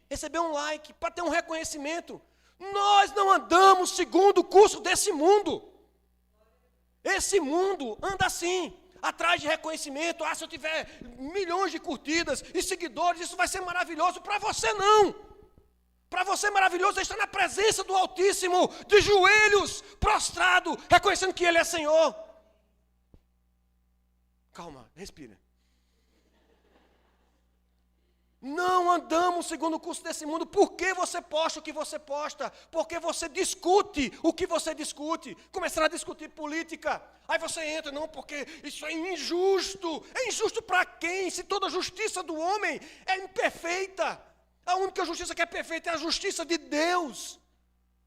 receber um like, para ter um reconhecimento. Nós não andamos segundo o curso desse mundo. Esse mundo anda assim, atrás de reconhecimento. Se eu tiver milhões de curtidas e seguidores, isso vai ser maravilhoso. Para você não. Para você maravilhoso é estar na presença do Altíssimo, de joelhos, prostrado, reconhecendo que Ele é Senhor. Calma, respira. Não andamos segundo o curso desse mundo. Por que você posta o que você posta? Porque você discute o que você discute. Começando a discutir política. Aí você entra, não, porque isso é injusto. É injusto para quem? Se toda a justiça do homem é imperfeita. A única justiça que é perfeita é a justiça de Deus.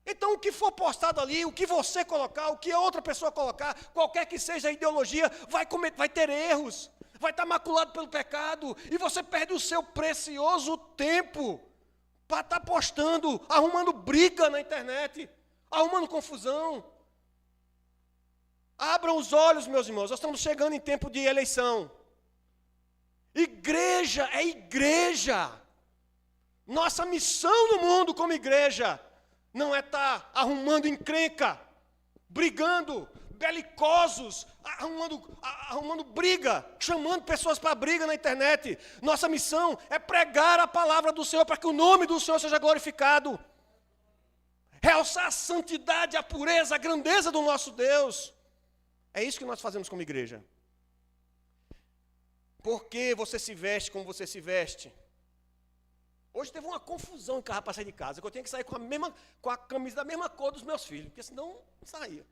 Então o que for postado ali, o que você colocar, o que a outra pessoa colocar, qualquer que seja a ideologia, vai ter erros. Vai estar maculado pelo pecado, e você perde o seu precioso tempo para estar postando, arrumando briga na internet, arrumando confusão. Abram os olhos, meus irmãos, nós estamos chegando em tempo de eleição. Igreja é igreja. Nossa missão no mundo como igreja não é estar arrumando encrenca, brigando, belicosos, arrumando briga, chamando pessoas para briga na internet. Nossa missão é pregar a palavra do Senhor para que o nome do Senhor seja glorificado. Realçar a santidade, a pureza, a grandeza do nosso Deus. É isso que nós fazemos como igreja. Por que você se veste como você se veste? Hoje teve uma confusão em carro para sair de casa, que eu tinha que sair com a camisa da mesma cor dos meus filhos, porque senão não saía.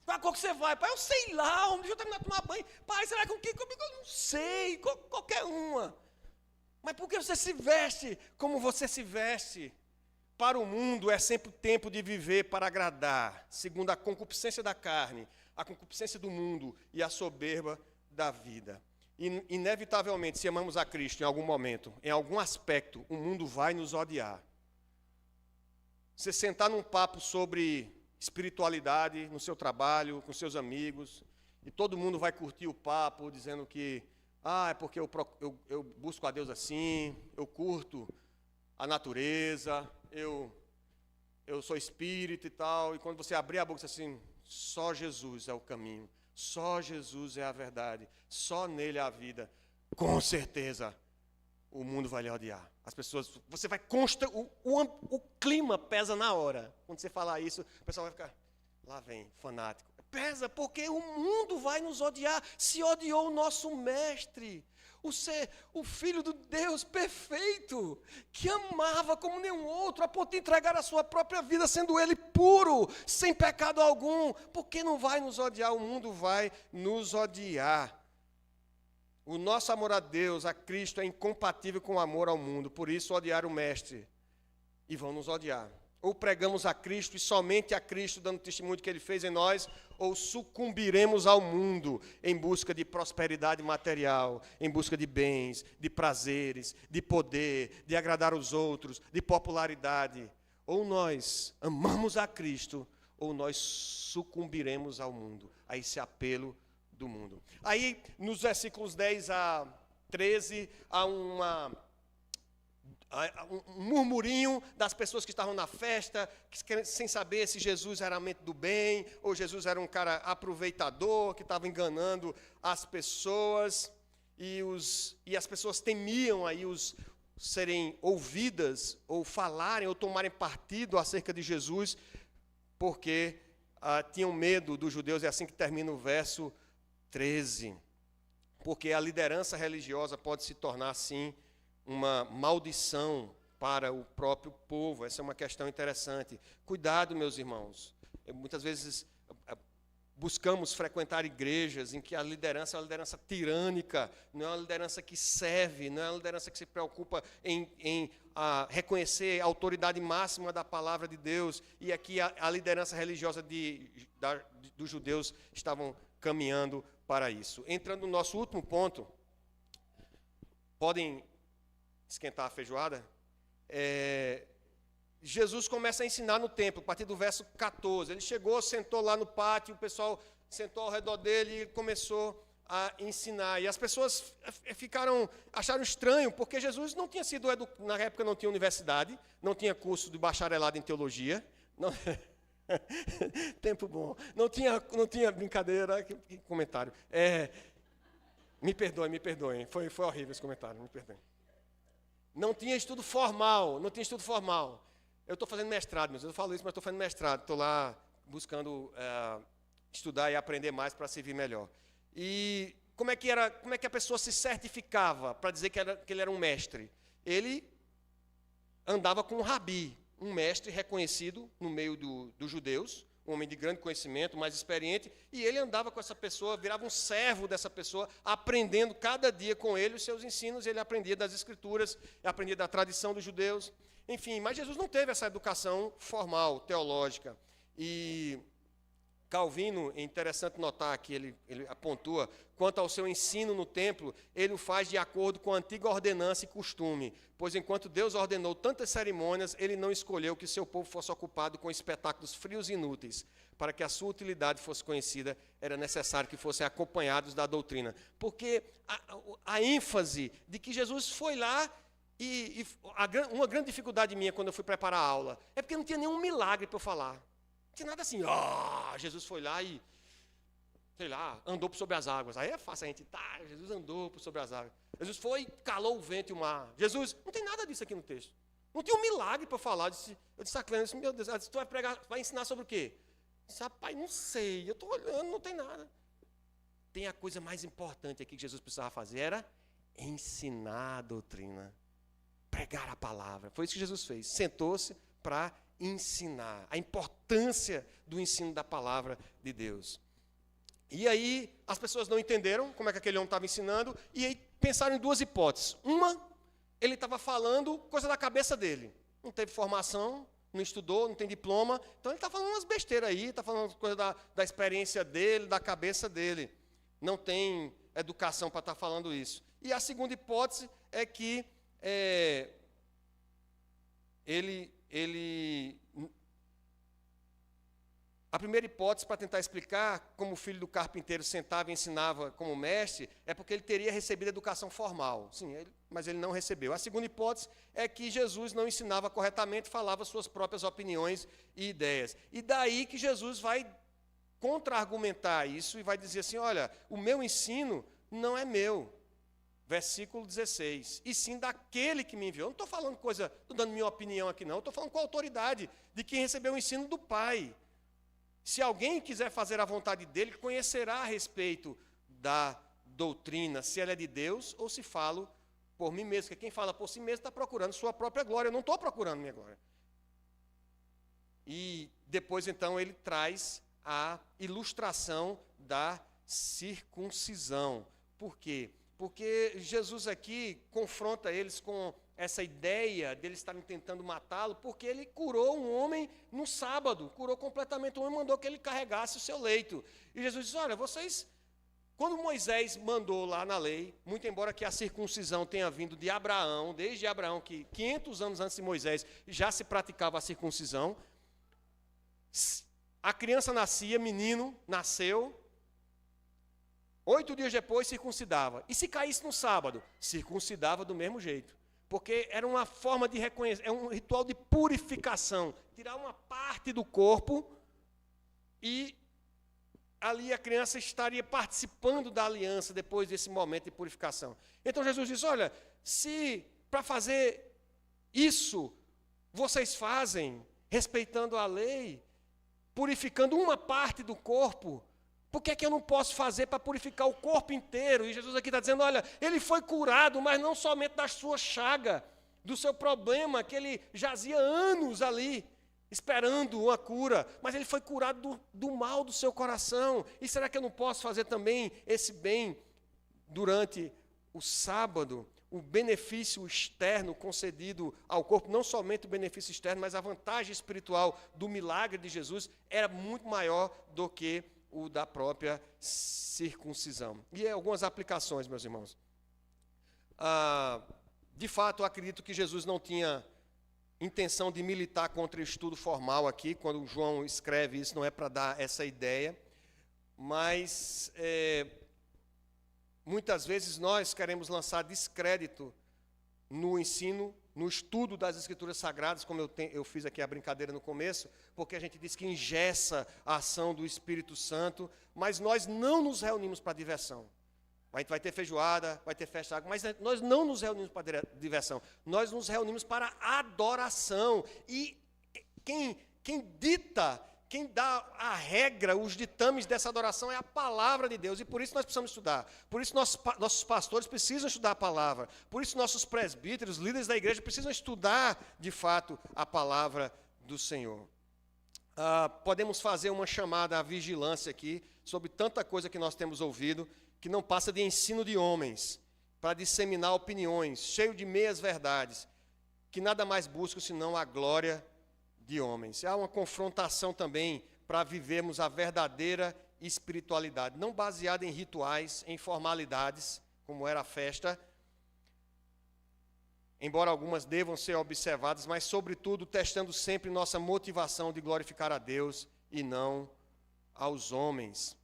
Para qual que você vai? Pai, eu sei lá, deixa eu terminar de tomar banho. Pai, será que comigo? Eu não sei, qualquer uma. Mas por que você se veste como você se veste? Para o mundo é sempre o tempo de viver para agradar, segundo a concupiscência da carne, a concupiscência do mundo e a soberba da vida. Inevitavelmente, se amamos a Cristo em algum momento, em algum aspecto, o mundo vai nos odiar. Você sentar num papo sobre espiritualidade no seu trabalho, com seus amigos, e todo mundo vai curtir o papo, dizendo que, é porque eu busco a Deus assim, eu curto a natureza, eu sou espírito e tal, e quando você abrir a boca, você diz assim, só Jesus é o caminho, só Jesus é a verdade, só nele há a vida, com certeza o mundo vai lhe odiar. As pessoas, você vai o clima pesa na hora. Quando você falar isso, o pessoal vai ficar, lá vem, fanático. Pesa porque o mundo vai nos odiar. Se odiou o nosso mestre, o Filho do Deus perfeito, que amava como nenhum outro, a ponto de entregar a sua própria vida, sendo ele puro, sem pecado algum. Por que não vai nos odiar? O mundo vai nos odiar. O nosso amor a Deus, a Cristo, é incompatível com o amor ao mundo. Por isso, odiar o Mestre. E vão nos odiar. Ou pregamos a Cristo e somente a Cristo, dando testemunho do que Ele fez em nós, ou sucumbiremos ao mundo em busca de prosperidade material, em busca de bens, de prazeres, de poder, de agradar os outros, de popularidade. Ou nós amamos a Cristo, ou nós sucumbiremos ao mundo, a esse apelo do mundo. Aí, nos versículos 10 a 13, há um murmurinho das pessoas que estavam na festa, sem saber se Jesus era mente do bem, ou Jesus era um cara aproveitador, que estava enganando as pessoas, e as pessoas temiam aí serem ouvidas, ou falarem, ou tomarem partido acerca de Jesus, porque tinham medo dos judeus, é assim que termina o verso 13, porque a liderança religiosa pode se tornar, assim, uma maldição para o próprio povo. Essa é uma questão interessante. Cuidado, meus irmãos. Muitas vezes buscamos frequentar igrejas em que a liderança é uma liderança tirânica, não é uma liderança que serve, não é uma liderança que se preocupa em reconhecer a autoridade máxima da palavra de Deus, e aqui a liderança religiosa dos judeus estavam caminhando para isso. Entrando no nosso último ponto, podem esquentar a feijoada? Jesus começa a ensinar no templo, a partir do verso 14. Ele chegou, sentou lá no pátio, o pessoal sentou ao redor dele e começou a ensinar. E as pessoas acharam estranho, porque Jesus não tinha sido, na época não tinha universidade, não tinha curso de bacharelado em teologia, não, tempo bom, não tinha brincadeira, que comentário. Me perdoem, foi horrível esse comentário, me perdoem. Não tinha estudo formal. Eu estou fazendo mestrado, eu falo isso, mas estou fazendo mestrado, estou lá buscando estudar e aprender mais para servir melhor. E como é que a pessoa se certificava para dizer que ele era um mestre? Ele andava com um rabi, um mestre reconhecido no meio dos judeus, um homem de grande conhecimento, mais experiente, e ele andava com essa pessoa, virava um servo dessa pessoa, aprendendo cada dia com ele os seus ensinos, ele aprendia das escrituras, aprendia da tradição dos judeus, enfim, mas Jesus não teve essa educação formal, teológica. E Calvino, é interessante notar que ele pontua, quanto ao seu ensino no templo, ele o faz de acordo com a antiga ordenança e costume, pois enquanto Deus ordenou tantas cerimônias, ele não escolheu que seu povo fosse ocupado com espetáculos frios e inúteis. Para que a sua utilidade fosse conhecida, era necessário que fossem acompanhados da doutrina. Porque a ênfase de que Jesus foi lá, uma grande dificuldade minha quando eu fui preparar a aula, é porque não tinha nenhum milagre para eu falar. Não tinha nada assim, Jesus foi lá e, sei lá, andou por sobre as águas. Aí é fácil a gente, Jesus andou por sobre as águas. Jesus foi, calou o vento e o mar. Jesus, não tem nada disso aqui no texto. Não tinha um milagre para eu falar. Eu disse a Clênia, meu Deus, tu vai pregar, vai ensinar sobre o quê? Eu disse, rapaz, não sei, eu estou olhando, não tem nada. Tem a coisa mais importante aqui que Jesus precisava fazer, era ensinar a doutrina, pregar a palavra. Foi isso que Jesus fez, sentou-se para ensinar, a importância do ensino da palavra de Deus. E aí as pessoas não entenderam como é que aquele homem estava ensinando, e aí pensaram em duas hipóteses. Uma, ele estava falando coisa da cabeça dele, não teve formação, não estudou, não tem diploma, então ele está falando umas besteiras aí, está falando coisa da experiência dele, da cabeça dele, não tem educação para estar falando isso. E a segunda hipótese é que a primeira hipótese, para tentar explicar como o filho do carpinteiro sentava e ensinava como mestre, é porque ele teria recebido educação formal. Sim, mas ele não recebeu. A segunda hipótese é que Jesus não ensinava corretamente, falava suas próprias opiniões e ideias. E daí que Jesus vai contra-argumentar isso e vai dizer assim, olha, o meu ensino não é meu. Versículo 16, e sim daquele que me enviou. Eu não estou falando coisa, estou dando minha opinião aqui não, estou falando com a autoridade de quem recebeu o ensino do Pai. Se alguém quiser fazer a vontade dele, conhecerá a respeito da doutrina, se ela é de Deus ou se falo por mim mesmo. Porque quem fala por si mesmo está procurando sua própria glória, eu não estou procurando minha glória. E depois então ele traz a ilustração da circuncisão. Por quê? Porque Jesus aqui confronta eles com essa ideia de eles estarem tentando matá-lo, porque ele curou um homem no sábado, curou completamente o homem e mandou que ele carregasse o seu leito. E Jesus diz, olha, vocês, quando Moisés mandou lá na lei, muito embora que a circuncisão tenha vindo de Abraão, desde Abraão, que 500 anos antes de Moisés já se praticava a circuncisão, a criança nascia, menino, nasceu, 8 dias depois circuncidava. E se caísse no sábado, circuncidava do mesmo jeito. Porque era uma forma de reconhecer, é um ritual de purificação. Tirar uma parte do corpo e ali a criança estaria participando da aliança depois desse momento de purificação. Então Jesus diz, olha, se para fazer isso vocês fazem, respeitando a lei, purificando uma parte do corpo, por que é que eu não posso fazer para purificar o corpo inteiro? E Jesus aqui está dizendo, olha, ele foi curado, mas não somente da sua chaga, do seu problema, que ele jazia anos ali, esperando uma cura, mas ele foi curado do mal do seu coração. E será que eu não posso fazer também esse bem durante o sábado? O benefício externo concedido ao corpo, não somente o benefício externo, mas a vantagem espiritual do milagre de Jesus era muito maior do que o da própria circuncisão. E algumas aplicações, meus irmãos. De fato, eu acredito que Jesus não tinha intenção de militar contra o estudo formal aqui, quando João escreve isso, não é para dar essa ideia, mas Muitas vezes nós queremos lançar descrédito no ensino, no estudo das Escrituras Sagradas, como eu fiz aqui a brincadeira no começo, porque a gente diz que engessa a ação do Espírito Santo, mas nós não nos reunimos para diversão. A gente vai ter feijoada, vai ter festa, mas nós não nos reunimos para diversão. Nós nos reunimos para adoração. E quem dita, quem dá a regra, os ditames dessa adoração é a palavra de Deus. E por isso nós precisamos estudar. Por isso nossos pastores precisam estudar a palavra. Por isso nossos presbíteros, líderes da igreja, precisam estudar, de fato, a palavra do Senhor. Podemos fazer uma chamada à vigilância aqui, sobre tanta coisa que nós temos ouvido, que não passa de ensino de homens, para disseminar opiniões, cheio de meias-verdades, que nada mais buscam senão a glória de homens. Há uma confrontação também para vivermos a verdadeira espiritualidade, não baseada em rituais, em formalidades, como era a festa, embora algumas devam ser observadas, mas, sobretudo, testando sempre nossa motivação de glorificar a Deus e não aos homens.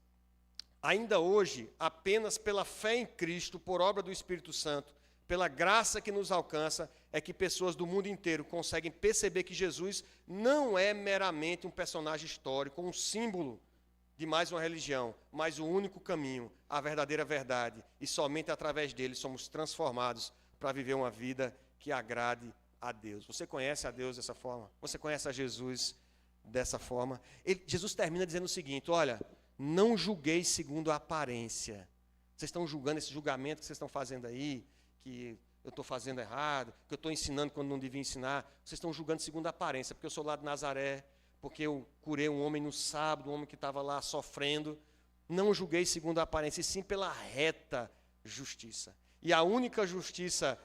Ainda hoje, apenas pela fé em Cristo, por obra do Espírito Santo, pela graça que nos alcança, é que pessoas do mundo inteiro conseguem perceber que Jesus não é meramente um personagem histórico, um símbolo de mais uma religião, mas o único caminho, a verdadeira verdade, e somente através dele somos transformados para viver uma vida que agrade a Deus. Você conhece a Deus dessa forma? Você conhece a Jesus dessa forma? Jesus termina dizendo o seguinte: olha, não julgueis segundo a aparência. Vocês estão julgando esse julgamento que vocês estão fazendo aí, que eu estou fazendo errado, que eu estou ensinando quando não devia ensinar. Vocês estão julgando segundo a aparência, porque eu sou lá de Nazaré, porque eu curei um homem no sábado, um homem que estava lá sofrendo. Não julgueis segundo a aparência, e sim pela reta justiça. E a única justiça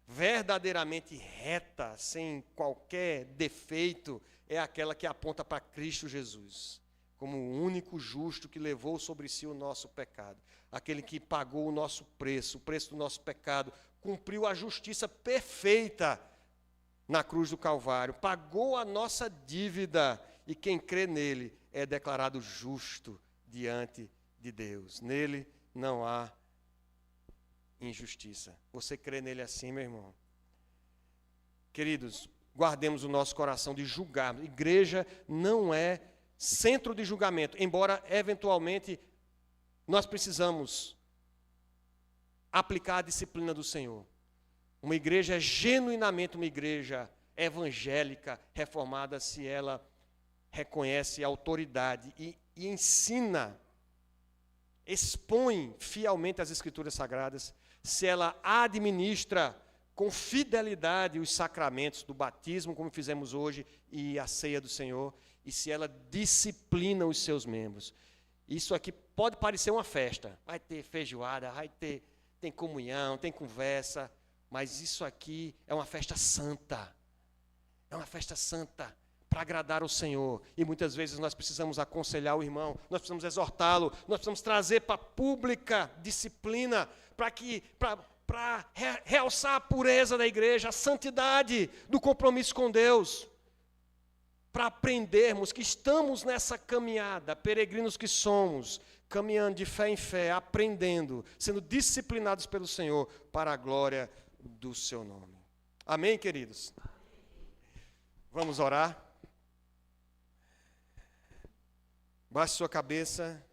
verdadeiramente reta, sem qualquer defeito, é aquela que aponta para Cristo Jesus, como o único justo que levou sobre si o nosso pecado, aquele que pagou o nosso preço, o preço do nosso pecado, cumpriu a justiça perfeita na cruz do Calvário, pagou a nossa dívida, e quem crê nele é declarado justo diante de Deus. Nele não há injustiça. Você crê nele assim, meu irmão? Queridos, guardemos o nosso coração de julgar. Igreja não é centro de julgamento, embora eventualmente nós precisamos aplicar a disciplina do Senhor. Uma igreja é genuinamente uma igreja evangélica, reformada, se ela reconhece a autoridade e ensina, expõe fielmente as Escrituras Sagradas, se ela administra com fidelidade os sacramentos do batismo, como fizemos hoje, e a ceia do Senhor, e se ela disciplina os seus membros. Isso aqui pode parecer uma festa, vai ter feijoada, tem comunhão, tem conversa, mas isso aqui é uma festa santa. É uma festa santa para agradar ao Senhor. E muitas vezes nós precisamos aconselhar o irmão, nós precisamos exortá-lo, nós precisamos trazer para a pública disciplina, para realçar a pureza da igreja, a santidade do compromisso com Deus, para aprendermos que estamos nessa caminhada, peregrinos que somos, caminhando de fé em fé, aprendendo, sendo disciplinados pelo Senhor para a glória do seu nome. Amém, queridos? Vamos orar? Baixe sua cabeça.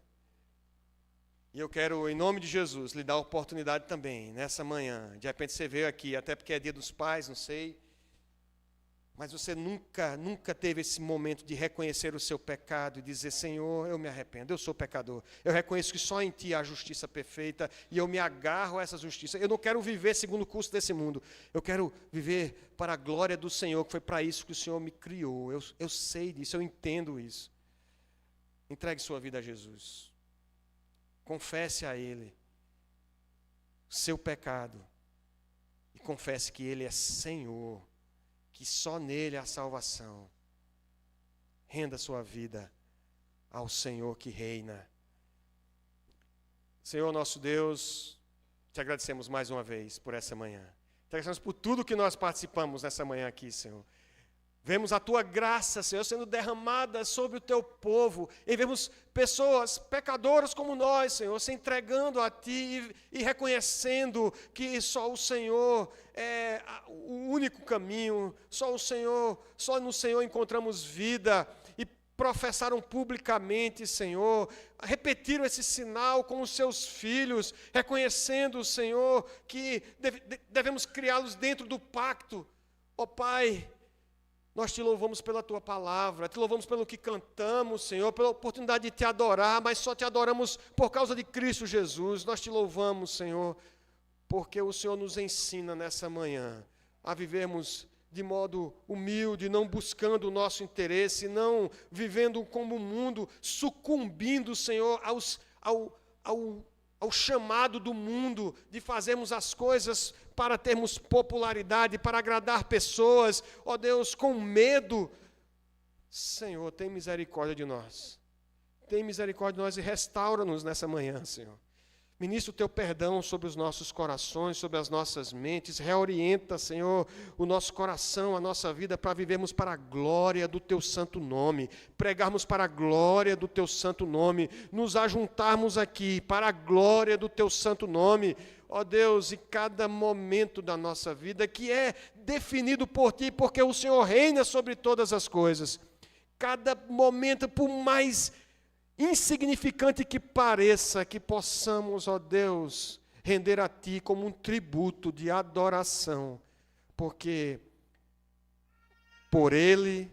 E eu quero, em nome de Jesus, lhe dar a oportunidade também, nessa manhã. De repente você veio aqui, até porque é dia dos pais, não sei. Mas você nunca teve esse momento de reconhecer o seu pecado e dizer: Senhor, eu me arrependo, eu sou pecador. Eu reconheço que só em Ti há justiça perfeita e eu me agarro a essa justiça. Eu não quero viver segundo o curso desse mundo. Eu quero viver para a glória do Senhor, que foi para isso que o Senhor me criou. Eu sei disso, eu entendo isso. Entregue sua vida a Jesus. Confesse a Ele seu pecado e confesse que Ele é Senhor, que só nele há salvação. Renda sua vida ao Senhor que reina. Senhor nosso Deus, te agradecemos mais uma vez por essa manhã. Te agradecemos por tudo que nós participamos nessa manhã aqui, Senhor. Vemos a tua graça, Senhor, sendo derramada sobre o teu povo. E vemos pessoas pecadoras como nós, Senhor, se entregando a ti e reconhecendo que só o Senhor é o único caminho, só no Senhor encontramos vida. E professaram publicamente, Senhor, repetiram esse sinal com os seus filhos, reconhecendo, Senhor, que devemos criá-los dentro do pacto. Ó Pai, nós te louvamos pela tua palavra, te louvamos pelo que cantamos, Senhor, pela oportunidade de te adorar, mas só te adoramos por causa de Cristo Jesus. Nós te louvamos, Senhor, porque o Senhor nos ensina nessa manhã a vivermos de modo humilde, não buscando o nosso interesse, não vivendo como o mundo, sucumbindo, Senhor, ao chamado do mundo de fazermos as coisas para termos popularidade, para agradar pessoas, ó Deus, com medo. Senhor, tem misericórdia de nós. Tem misericórdia de nós e restaura-nos nessa manhã, Senhor. Ministra o teu perdão sobre os nossos corações, sobre as nossas mentes. Reorienta, Senhor, o nosso coração, a nossa vida, para vivermos para a glória do teu santo nome. Pregarmos para a glória do teu santo nome. Nos ajuntarmos aqui para a glória do teu santo nome. Ó Deus, e cada momento da nossa vida que é definido por ti, porque o Senhor reina sobre todas as coisas. Cada momento, por mais insignificante que pareça, que possamos, ó Deus, render a Ti como um tributo de adoração, porque por Ele,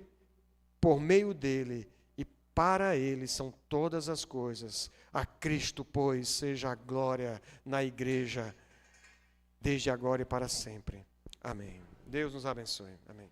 por meio dEle e para Ele são todas as coisas. A Cristo, pois, seja a glória na igreja, desde agora e para sempre. Amém. Deus nos abençoe. Amém.